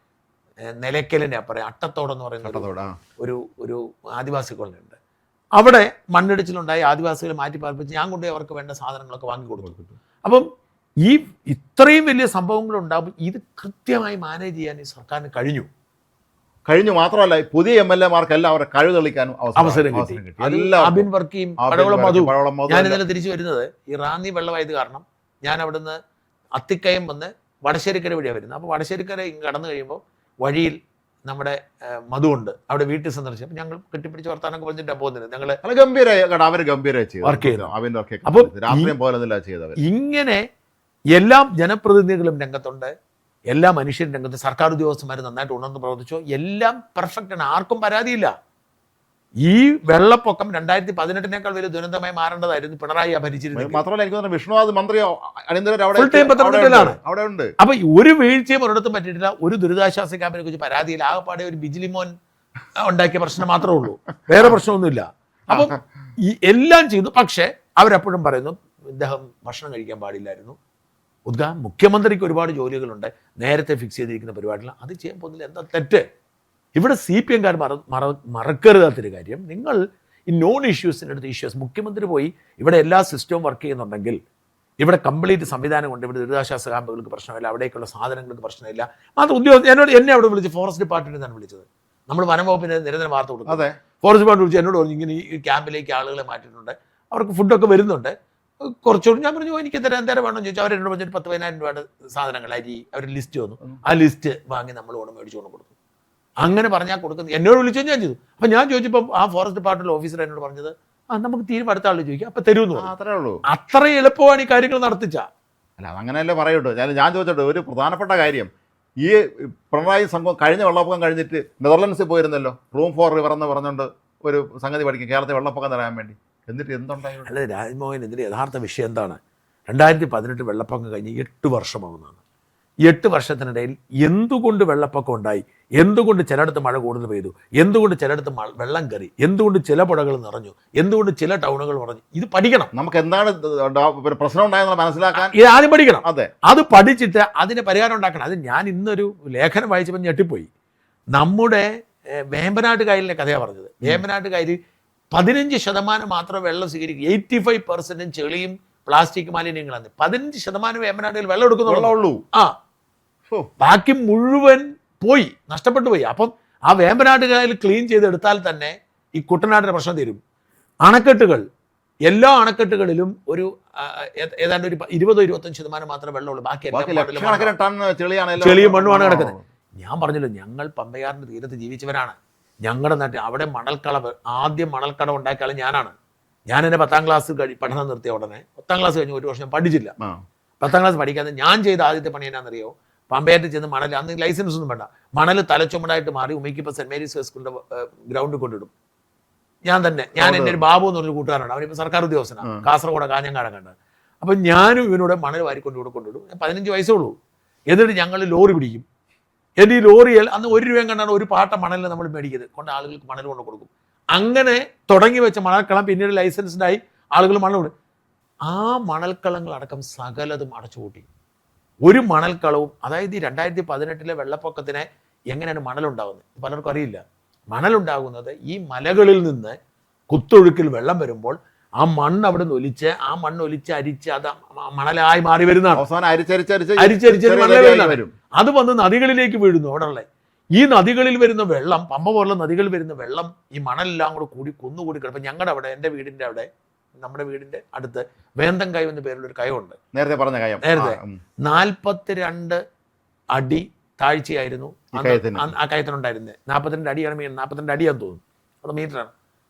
നിലയ്ക്കലിനെ പറയാം, അട്ടത്തോടെന്ന് പറയുന്ന ഒരു ആദിവാസി കോളനി ഉണ്ട്. അവിടെ മണ്ണിടിച്ചിലുണ്ടായി. ആദിവാസികളെ മാറ്റി പാർപ്പിച്ച് ഞാൻ കൊണ്ടുപോയി അവർക്ക് വേണ്ട സാധനങ്ങളൊക്കെ വാങ്ങിക്കൊടുത്തു. അപ്പം ഈ ഇത്രയും വലിയ സംഭവങ്ങൾ ഉണ്ടാകുമ്പോൾ ഇത് കൃത്യമായി മാനേജ് ചെയ്യാൻ ഈ സർക്കാരിന് കഴിഞ്ഞു. മാത്രമല്ല പുതിയ MLA-മാർക്കെല്ലാം അവരെ കഴിവ് തെളിയിക്കാനും അവസരം കിട്ടി. അബിൻ വർക്കിയും പടവളം മധു. ഞാൻ ഇന്നലെ തിരിച്ചു വരുന്നത് ഈ റാന്നി വെള്ളമായത് കാരണം ഞാൻ അവിടുന്ന് അത്തിക്കയം വന്ന് വടശ്ശേരിക്കര വഴിയാണ് വരുന്നത്. അപ്പോൾ വടശ്ശേരിക്കര കടന്നു കഴിയുമ്പോൾ വഴിയിൽ നമ്മുടെ മധു ഉണ്ട്. അവിടെ വീട്ടിൽ സന്ദർശിച്ചു. അപ്പം ഞങ്ങൾ കെട്ടിപ്പിടിച്ച് വർത്താനൊക്കെ പറഞ്ഞിട്ടാണ് പോകുന്നത്. ഞങ്ങൾ ഇങ്ങനെ എല്ലാ ജനപ്രതിനിധികളും രംഗത്തുണ്ട്, എല്ലാ മനുഷ്യരും രംഗത്ത്, സർക്കാർ ഉദ്യോഗസ്ഥന്മാർ നന്നായിട്ട് ഉണർന്ന് പ്രവർത്തിച്ചോ, എല്ലാം പെർഫെക്റ്റ് ആണ്, ആർക്കും പരാതിയില്ല. ഈ വെള്ളപ്പൊക്കം 2018 വലിയ ദുരന്തമായി മാറേണ്ടതായിരുന്നു. പിണറായി ഭരിച്ചിരുന്നത്. മാത്രമല്ല എനിക്ക് തോന്നുന്നു വിഷ്ണുനാഥ് മന്ത്രിയോ അവിടെ ഉണ്ട്. അപ്പൊ ഒരു വീഴ്ചയും ഒരിടത്തും പറ്റിയിട്ടില്ല. ഒരു ദുരിതാശ്വാസ ക്യാമ്പിനെ കുറിച്ച് പരാതിയില്ല. ആകെപ്പാടെ ഒരു ബിജിലിമോൻ ഉണ്ടാക്കിയ പ്രശ്നം മാത്രമേ ഉള്ളൂ, വേറെ പ്രശ്നമൊന്നുമില്ല. അപ്പം ഈ എല്ലാം ചെയ്തു. പക്ഷെ അവരെപ്പോഴും പറയുന്നു ഇദ്ദേഹം ഭക്ഷണം കഴിക്കാൻ പാടില്ലായിരുന്നു. മുഖ്യമന്ത്രിക്ക് ഒരുപാട് ജോലികളുണ്ട്, നേരത്തെ ഫിക്സ് ചെയ്തിരിക്കുന്ന പരിപാടികൾ, അത് ചെയ്യാൻ പോകുന്നില്ല. എന്താ തെറ്റ്? ഇവിടെ CPM-കാർ മറക്കരുതാത്തൊരു കാര്യം, നിങ്ങൾ ഈ നോൺ ഇഷ്യൂസിൻ്റെ അടുത്ത് ഇഷ്യൂസ്, മുഖ്യമന്ത്രി പോയി ഇവിടെ എല്ലാ സിസ്റ്റവും വർക്ക് ചെയ്യുന്നുണ്ടെങ്കിൽ, ഇവിടെ കംപ്ലീറ്റ് സംവിധാനം കൊണ്ട് ഇവിടെ ദുരിതാശ്വാസ ക്യാമ്പുകൾക്ക് പ്രശ്നമില്ല, അവിടേക്കുള്ള സാധനങ്ങൾക്ക് പ്രശ്നമില്ല. മാത്രം ഉദ്യോഗസ്ഥ എന്നെ അവിടെ വിളിച്ച് ഫോറസ്റ്റ് ഡിപ്പാർട്ട്മെൻറ്റിനാണ് വിളിച്ചത്. നമ്മൾ വനംവകുപ്പിന് നിരന്തരം വാർത്ത കൊടുക്കും. ഫോറസ്റ്റ് ഡിപ്പാർട്ട്മെന്റ് വിളിച്ച് എന്നോട് പറഞ്ഞു ഇങ്ങനെ ഈ ക്യാമ്പിലേക്ക് ആളുകളെ മാറ്റിയിട്ടുണ്ട്, അവർക്ക് ഫുഡൊക്കെ വരുന്നുണ്ട്, കുറച്ചുകൂടി. ഞാൻ പറഞ്ഞു എനിക്ക് എന്തേരം വേണമെന്ന് ചോദിച്ചാൽ അവർ എന്നോട് പറഞ്ഞൊരു 10,000 രൂപയുടെ സാധനങ്ങൾ, അരി, അവർ ലിസ്റ്റ് വന്നു. ആ ലിസ്റ്റ് വാങ്ങി നമ്മൾ ഓണം മേടിച്ചുകൊണ്ട് കൊടുത്തു. അങ്ങനെ പറഞ്ഞാൽ കൊടുക്കുന്നത്. എന്നോട് വിളിച്ചു ഞാൻ ചെയ്തു. അപ്പം ഞാൻ ചോദിച്ചപ്പോൾ ആ ഫോറസ്റ്റ് ഡിപ്പാർട്ട്മെന്റ് ഓഫീസർ എന്നോട് പറഞ്ഞത് നമുക്ക് തീരും, അടുത്ത ആൾ ചോദിക്കാം, അപ്പം തരുമെന്ന് പറഞ്ഞു. അത്രേ ഉള്ളൂ. അത്ര എളുപ്പമാണ് ഈ കാര്യങ്ങൾ നടത്തിച്ച. അല്ല അങ്ങനെയല്ലേ പറയൂട്ടോ. ഞാൻ ചോദിച്ചോട്ടെ, ഒരു പ്രധാനപ്പെട്ട കാര്യം, ഈ പിണറായി സംഘം കഴിഞ്ഞ വെള്ളപ്പൊക്കം കഴിഞ്ഞിട്ട് നെതർലൻഡ്സിൽ പോയിരുന്നല്ലോ, റൂം ഫോർ റിവർ എന്ന് പറഞ്ഞുകൊണ്ട് ഒരു സംഗതി പഠിക്കും, കേരളത്തിൽ വെള്ളപ്പൊക്കം തടയാൻ വേണ്ടി. എന്നിട്ട് എന്തുണ്ടായിരുന്നു? അല്ല രാജ്മോഹൻ, ഇതിൻ്റെ യഥാർത്ഥ വിഷയം എന്താണ്? 2018 വെള്ളപ്പൊക്കം കഴിഞ്ഞ് 8 വർഷമാവുന്നതാണ്. 8 വർഷത്തിനിടയിൽ എന്തുകൊണ്ട് വെള്ളപ്പൊക്കം ഉണ്ടായി, എന്തുകൊണ്ട് ചിലയിടത്ത് മഴ കൂടുതൽ പെയ്തു, എന്തുകൊണ്ട് ചിലയിടത്ത് വെള്ളം കയറി, എന്തുകൊണ്ട് ചില പുഴകൾ നിറഞ്ഞു, എന്തുകൊണ്ട് ചില ടൗണുകൾ നിറഞ്ഞു, ഇത് പഠിക്കണം. നമുക്ക് എന്താണ് പ്രശ്നം ഉണ്ടായെന്ന് മനസ്സിലാക്കാൻ ഇത് ആദ്യം പഠിക്കണം. അതെ, അത് പഠിച്ചിട്ട് അതിന് പരിഹാരം ഉണ്ടാക്കണം. അത് ഞാൻ ഇന്നൊരു ലേഖനം വായിച്ചപ്പോൾ ഞെട്ടിപ്പോയി. നമ്മുടെ വേമ്പനാട്ട് കായലിൻ്റെ കഥയാണ് പറഞ്ഞത്. വേമ്പനാട്ട് കായലിൽ 15% മാത്രം വെള്ളം സ്വീകരിക്കും. 85% ചെളിയും പ്ലാസ്റ്റിക് മാലിന്യങ്ങളാണ്. 15% വേമ്പനാട്ടിൽ വെള്ളം എടുക്കുന്നുള്ളൂ. ബാക്കി മുഴുവൻ പോയി, നഷ്ടപ്പെട്ടു പോയി. അപ്പം ആ വേമ്പനാട്ട് കായൽ ക്ലീൻ ചെയ്തെടുത്താൽ തന്നെ ഈ കുട്ടനാടിന്റെ പ്രശ്നം തീരും. അണക്കെട്ടുകൾ എല്ലാ അണക്കെട്ടുകളിലും ഒരു ഏതാണ്ട് ഒരു 20-25% മാത്രമേ വെള്ളമുള്ളൂ. ബാക്കി ലക്ഷക്കണക്കിന് ടൺ ചെളിയാണ് ചെളിയും മണ്ണുമാണ് കിടക്കുന്നത്. ഞാൻ പറഞ്ഞല്ലോ, ഞങ്ങൾ പമ്പയാറിന്റെ തീരത്ത് ജീവിച്ചവരാണ്. ഞങ്ങളുടെ നാട്ടിൽ അവിടെ ആദ്യം മണൽക്കടവ് ഉണ്ടാക്കിയ ആൾ ഞാനാണ്. ഞാൻ എൻ്റെ 10ാം ക്ലാസ് പഠനം നിർത്തിയ ഉടനെ 10ാം ക്ലാസ് കഴിഞ്ഞ് 1 വർഷം പഠിച്ചില്ല. 10ാം ക്ലാസ് പഠിക്കാതെ ഞാൻ ചെയ്ത ആദ്യത്തെ പണി എന്നാണെന്നറിയോ? പമ്പയാറ്റിൽ ചെന്ന് മണൽ, അന്ന് ലൈസൻസ് ഒന്നും വേണ്ട, മണൽ തലച്ചുമടായിട്ട് മാറി ഉമ്മയ്ക്കിപ്പോൾ സെന്റ് മേരീസ് സ്കൂളിന്റെ ഗ്രൗണ്ടിൽ കൊണ്ടിടും. ഞാൻ എൻ്റെ ഒരു ബാബു എന്ന് പറഞ്ഞൊരു കൂട്ടുകാരാണ്, അവനിപ്പോൾ സർക്കാർ ഉദ്യോഗസ്ഥനാണ്, കാസർഗോഡ് കാഞ്ഞങ്ങാടൊക്കെ. അപ്പം ഞാനും ഇവനോട് മണൽ വാരിക്കൊണ്ട് ഇവിടെ കൊണ്ടിടും. 15 വയസ്സേ ഉള്ളൂ. എന്നിട്ട് ഞങ്ങൾ ലോറി പിടിക്കും. എൻ്റെ ഈ ലോറിയിൽ അന്ന് 1 രൂപയും കണ്ടാണ് ഒരു പാട്ട മണലിൽ നമ്മൾ മേടിക്കുന്നത്, കൊണ്ട് ആളുകൾക്ക് മണൽ കൊണ്ട് കൊടുക്കും. അങ്ങനെ തുടങ്ങി വെച്ച മണൽക്കളം പിന്നീട് ലൈസൻസ്ഡായി ആളുകൾ മണൽ കൊടുക്കും. ആ മണൽക്കളങ്ങളടക്കം സകലതും അടച്ചുപൂട്ടി. ഒരു മണൽക്കളവും, അതായത് ഈ 2018 വെള്ളപ്പൊക്കത്തിന് എങ്ങനെയാണ് മണലുണ്ടാകുന്നത് പലർക്കും അറിയില്ല. മണലുണ്ടാകുന്നത് ഈ മലകളിൽ നിന്ന് കുത്തൊഴുക്കിൽ വെള്ളം വരുമ്പോൾ ആ മണ്ണ് അവിടെ നിന്ന് ഒലിച്ച്, ആ മണ്ണ് ഒലിച്ച് അരിച്ച് അത് മണലായി മാറി വരുന്നതാണ്. അത് വന്ന് നദികളിലേക്ക് വീഴുന്നു. അവിടെയുള്ള ഈ നദികളിൽ വരുന്ന വെള്ളം, പമ്പ പോലുള്ള നദികളിൽ വരുന്ന വെള്ളം ഈ മണലെല്ലാം കൂടി കുന്നുകൂടി കിടപ്പം. ഞങ്ങളുടെ അവിടെ, എൻ്റെ വീടിൻ്റെ അവിടെ, നമ്മുടെ വീടിന്റെ അടുത്ത് വേന്തൻകായം എന്ന പേരുള്ളൊരു കയമുണ്ട്. നേരത്തെ പറഞ്ഞ കായം. നേരത്തെ 42 അടി താഴ്ചയായിരുന്നു ആ കയത്തിനുണ്ടായിരുന്നത്. 42 അടിയാണ് 42 അടിയാന്ന് തോന്നുന്നു, അത് മീറ്ററാണ്.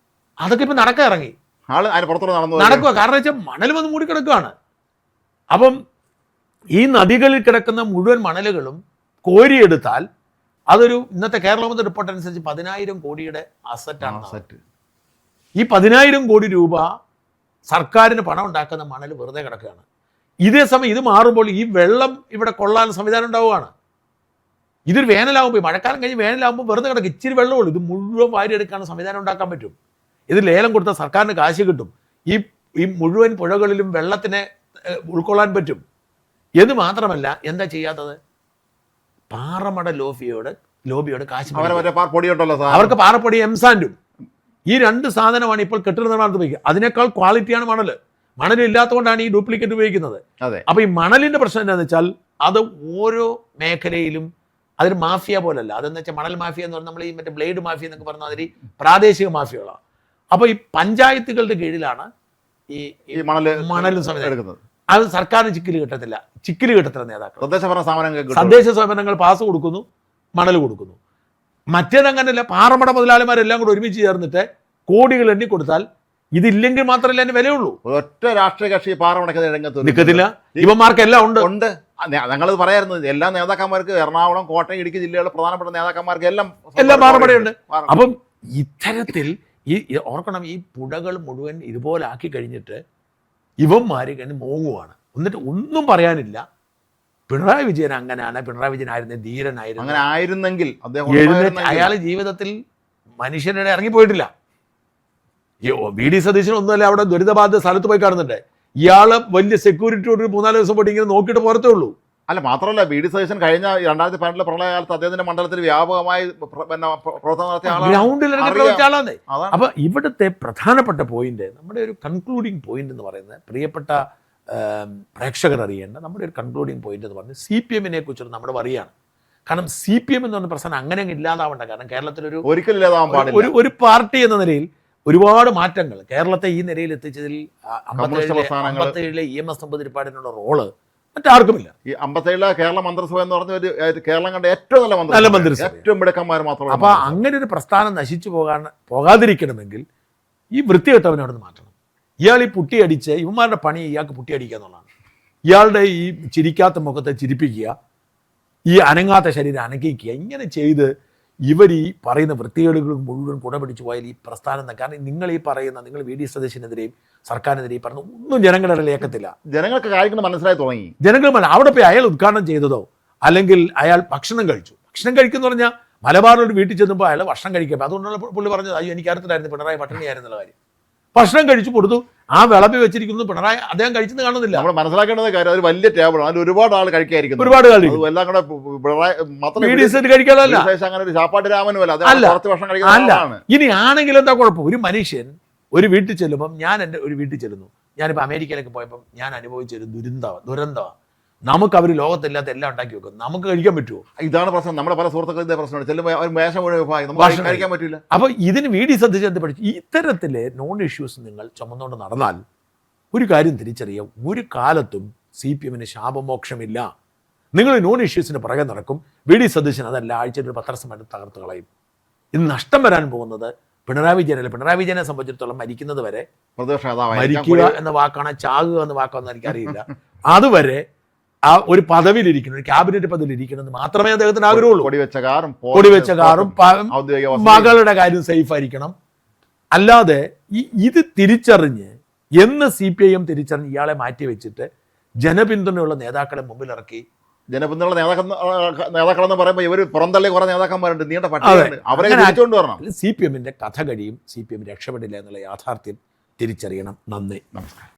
അതൊക്കെ ഇപ്പൊ നടക്കാൻ ഇറങ്ങി നടക്കുക. കാരണം വെച്ചാൽ മണൽ വന്ന് മൂടി കിടക്കുകയാണ്. അപ്പം ഈ നദികളിൽ കിടക്കുന്ന മുഴുവൻ മണലുകളും കോരിയെടുത്താൽ അതൊരു ഇന്നത്തെ കേരള റിപ്പോർട്ട് അനുസരിച്ച് 10,000 കോടിയുടെ അസറ്റാണ്. ഈ 10,000 കോടി രൂപ സർക്കാരിന് പണം ഉണ്ടാക്കുന്ന മണൽ വെറുതെ കിടക്കുകയാണ്. ഇതേ സമയം ഇത് മാറുമ്പോൾ ഈ വെള്ളം ഇവിടെ കൊള്ളാൻ സംവിധാനം ഉണ്ടാവുകയാണ്. ഇതൊരു വേനലാകുമ്പോൾ, മഴക്കാലം കഴിഞ്ഞ് വേനലാകുമ്പോൾ വെറുതെ കിടക്കും. ഇച്ചിരി വെള്ളമുള്ളൂ, ഇത് മുഴുവൻ വാരിയെടുക്കാനുള്ള സംവിധാനം ഉണ്ടാക്കാൻ പറ്റും. ഇത് ലേലം കൊടുത്താൽ സർക്കാരിന് കാശ് കിട്ടും. ഈ മുഴുവൻ പുഴകളിലും വെള്ളത്തിനെ ഉൾക്കൊള്ളാൻ പറ്റും. എന്ന് മാത്രമല്ല, എന്താ ചെയ്യാത്തത്? പാറമട ലോബിയോട് കാശ്, അവർക്ക് പാറപ്പൊടി എംസാൻഡും ഈ 2 സാധനമാണ് ഇപ്പോൾ കെട്ടിട നിർമ്മാണത്തിൽ ഉപയോഗിക്കുക. അതിനേക്കാൾ ക്വാളിറ്റിയാണ് മണല്. മണലില്ലാത്തതുകൊണ്ടാണ് ഈ ഡ്യൂപ്ലിക്കേറ്റ് ഉപയോഗിക്കുന്നത്. അപ്പൊ ഈ മണലിന്റെ പ്രശ്നം എന്താണെന്ന് വെച്ചാൽ, അത് ഓരോ മേഖലയിലും അതൊരു മാഫിയ പോലല്ല. അതെന്ന് വെച്ചാൽ മണൽ മാഫിയ എന്ന് പറഞ്ഞാൽ നമ്മൾ ഈ മറ്റേ ബ്ലേഡ് മാഫിയ എന്നൊക്കെ പറഞ്ഞാൽ അതിൽ പ്രാദേശിക മാഫിയകളാണ്. അപ്പൊ ഈ പഞ്ചായത്തുകളുടെ കീഴിലാണ് ഈ മണലും സംവിധാനം. അത് സർക്കാരിന് ചിക്കില് കിട്ടത്തില്ല നേതാക്കൾ. തദ്ദേശ സ്വയംഭരണങ്ങൾ പാസ് കൊടുക്കുന്നു, മണൽ കൊടുക്കുന്നു. മറ്റേതങ്ങനല്ല. പാറമട മുതലാളിമാരെല്ലാം കൂടെ ഒരുമിച്ച് ചേർന്നിട്ട് കോടികൾ എണ്ണി കൊടുത്താൽ ഇതില്ലെങ്കിൽ മാത്രമല്ല അതിന് വിലയുള്ളൂ. ഒറ്റ രാഷ്ട്രീയ കക്ഷി പാറമടക്കുന്ന രംഗത്ത് നിൽക്കത്തില്ല. ഇവന്മാർക്കെല്ലാം ഉണ്ട്. ഞങ്ങളത് പറയായിരുന്നു, എല്ലാ നേതാക്കന്മാർക്ക് എറണാകുളം, കോട്ടയം, ഇടുക്കി ജില്ലകളിലെ പ്രധാനപ്പെട്ട നേതാക്കന്മാർക്ക് എല്ലാം പാറമടയുണ്ട്. അപ്പം ഇത്തരത്തിൽ ഓർക്കണം, ഈ പുഴകൾ മുഴുവൻ ഇതുപോലെ ആക്കി കഴിഞ്ഞിട്ട് ഇവന്മാര് കഴിഞ്ഞ് മോങ്ങുവാണ്. എന്നിട്ട് ഒന്നും പറയാനില്ല. പിണറായി വിജയൻ അങ്ങനെയാണ്, പിണറായി വിജയൻ ആയിരുന്ന ധീരനായിരുന്നു. അങ്ങനെ ആയിരുന്നെങ്കിൽ അയാൾ ജീവിതത്തിൽ മനുഷ്യരുടെ ഇറങ്ങിപ്പോയിട്ടില്ല. VD സതീശൻ ഒന്നുമല്ല, അവിടെ ദുരിതബാധിത സ്ഥലത്ത് പോയി കാണുന്നുണ്ട്. ഇയാള് വലിയ സെക്യൂരിറ്റിയോട് 3-4 ദിവസം പോയിട്ട് ഇങ്ങനെ നോക്കിയിട്ട് പുറത്തേ ഉള്ളൂ. അല്ല, മാത്രമല്ല VD സതീശൻ കഴിഞ്ഞ 2018 പ്രളയകാലത്ത് അദ്ദേഹത്തിന്റെ മണ്ഡലത്തിൽ വ്യാപകമായി പ്രവർത്തനം നടത്തിയ ആളാണ്. അപ്പൊ ഇവിടുത്തെ പ്രധാനപ്പെട്ട പോയിന്റ്, നമ്മുടെ ഒരു കൺക്ലൂഡിങ് പോയിന്റ് എന്ന് പറയുന്നത്, പ്രിയപ്പെട്ട പ്രേക്ഷകർ അറിയേണ്ട നമ്മുടെ ഒരു കൺക്ലൂഡിങ് പോയിന്റ് എന്ന് പറഞ്ഞാൽ CPM-നെ കുറിച്ചൊരു നമ്മുടെ വറിയാണ്. കാരണം CPM എന്ന് പറഞ്ഞ പ്രശ്നം അങ്ങനെ ഇല്ലാതാവണ്ട. കാരണം കേരളത്തിലൊരു ഒരു പാർട്ടി എന്ന നിലയിൽ ഒരുപാട് മാറ്റങ്ങൾ കേരളത്തെ ഈ നിലയിൽ എത്തിച്ചതിൽ 57-ലെ EMS നമ്പൂതിരിപ്പാടിനുള്ള റോള് മറ്റാർക്കുമില്ല. ഈ 57 കേരള മന്ത്രിസഭ എന്ന് പറഞ്ഞ ഒരു കേരളം കണ്ട ഏറ്റവും നല്ല മന്ത്രിസഭ, ഏറ്റവും മിടുക്കന്മാർ മാത്രം. അപ്പൊ അങ്ങനെ ഒരു പ്രസ്ഥാനം നശിച്ചു പോകാതിരിക്കണമെങ്കിൽ ഈ വൃത്തികെട്ടവനോട് മാറ്റണം. ഇയാൾ ഈ പുട്ടിയടിച്ച്, ഇവന്മാരുടെ പണി ഇയാൾക്ക് പുട്ടിയടിക്കുക എന്നുള്ളതാണ്. ഇയാളുടെ ഈ ചിരിക്കാത്ത മുഖത്തെ ചിരിപ്പിക്കുക, ഈ അനങ്ങാത്ത ശരീരം അനക്കിക്കുക, ഇങ്ങനെ ചെയ്ത് ഇവർ ഈ പറയുന്ന വൃത്തികേടുകൾ മുഴുവൻ കുടപിടിച്ചു പോയാൽ ഈ പ്രസ്ഥാനം. കാരണം നിങ്ങൾ VD സതീശനെതിരെയും സർക്കാരിനെതിരെയും പറഞ്ഞ ഒന്നും ജനങ്ങളുടെ ഇടയിലേക്കത്തില്ല. ജനങ്ങൾക്ക് കാര്യങ്ങൾ മനസ്സിലായി തുടങ്ങി. അവിടെ പോയി അയാൾ ഉദ്ഘാടനം ചെയ്തതോ അല്ലെങ്കിൽ അയാൾ ഭക്ഷണം കഴിക്കുന്നു പറഞ്ഞാൽ മലബാറിലൊരു വീട്ടിൽ ചെന്നുമ്പോൾ അയാൾ ഭക്ഷണം കഴിക്കാം. അതുകൊണ്ടാണ് പുള്ളി പറഞ്ഞത്, അയ്യോ എനിക്ക് അറിയത്തില്ലായിരുന്നു പിണറായി പട്ടിണിയായിരുന്നുള്ള കാര്യം. ഭക്ഷണം കഴിച്ചു കൊടുത്തു, ആ വിളമ്പി വെച്ചിരിക്കുന്നു, പിണറായി അദ്ദേഹം കഴിച്ചെന്ന് കാണുന്നില്ല. നമ്മൾ മനസ്സിലാക്കേണ്ടത് കാര്യം, ഒരു വലിയ ടേബിളാണ്, അതിൽ ഒരുപാട് ആൾ കഴിക്കായിരിക്കും. ഒരുപാട് ആൾ എല്ലാം കൂടെ കഴിക്കാനല്ല. അങ്ങനെ ഒരു ചാപ്പാട്ട് രാമനും അല്ല. ഇനി ആണെങ്കിലും എന്താ കുഴപ്പം? ഒരു മനുഷ്യൻ ഒരു വീട്ടിൽ ചെല്ലുമ്പം, ഞാൻ എൻ്റെ ഒരു വീട്ടിൽ ചെല്ലുന്നു, ഞാനിപ്പോൾ അമേരിക്കയിലേക്ക് പോയപ്പം ഞാൻ അനുഭവിച്ചൊരു ദുരന്തമാണ്. നമുക്ക് അവർ ലോകത്തില്ലാത്ത എല്ലാം ഉണ്ടാക്കി വെക്കും, നമുക്ക് കഴിക്കാൻ പറ്റുമോ? ഇതാണ് പ്രശ്നം. നമ്മുടെ പല സുഹൃത്തുക്കളും ഇതേ പ്രശ്നമാണ്. ചെല്ലുമ്പോൾ അവർ മേശ മുഴുവൻ വിഭവമായി, നമുക്ക് ഭക്ഷണം കഴിക്കാൻ പറ്റില്ല. അപ്പോൾ ഇതിന് വീടി ശ്രദ്ധിച്ചത് പഠിച്ചു. ഇത്തരത്തിലെ നോൺ ഇഷ്യൂസ് നിങ്ങൾ ചുമന്നുകൊണ്ട് നടന്നാൽ ഒരു കാര്യം തിരിച്ചറിയാം, ഒരു കാലത്തും CPM ശാപമോക്ഷമില്ല. നിങ്ങൾ നോൺ ഇഷ്യൂസിന് പുറകെ നടക്കും. വീടി സതീശൻ അതല്ല, ആഴ്ചയിൽ ഒരു പത്രസമ്മേളനം തകർത്ത് കളയും. ഇത് നഷ്ടം വരാൻ പോകുന്നത് പിണറായി വിജയനല്ല. പിണറായി വിജയനെ സംബന്ധിച്ചിടത്തോളം മരിക്കുന്നത് വരെ, പ്രതിപക്ഷ നേതാവായി മരിക്കുക എന്ന വാക്കാണ്, ചാകുക എന്ന വാക്കാണെന്ന് എനിക്കറിയില്ല, അതുവരെ ആ ഒരു പദവിയിലിരിക്കണം, ഒരു ക്യാബിനറ്റ് പദവിയിലിരിക്കണമെന്ന് മാത്രമേ അദ്ദേഹത്തിന് ആഗ്രഹമുള്ളൂ. കൊടിവെച്ച കാറും മകളുടെ കാര്യം സേഫ് ആയിരിക്കണം. അല്ലാതെ ഇത് തിരിച്ചറിഞ്ഞ് CPIM തിരിച്ചറിഞ്ഞ് ഇയാളെ മാറ്റി വെച്ചിട്ട് ജനപിന്തുണയുള്ള നേതാക്കളെ മുമ്പിലിറക്കി, ജനപിന്തുണ നേതാക്കളെന്ന് പറയുമ്പോൾ ഇവർ പുറന്തള്ളി കുറെ നേതാക്കന്മാരുണ്ട്, നീണ്ട പട്ടികയുണ്ട്, അവരെ തിരിച്ചുകൊണ്ട് വരണം. CPM കഥ കഴിയും. CPM രക്ഷപ്പെടില്ല എന്നുള്ള യാഥാർത്ഥ്യം തിരിച്ചറിയണം. നന്ദി, നമസ്കാരം.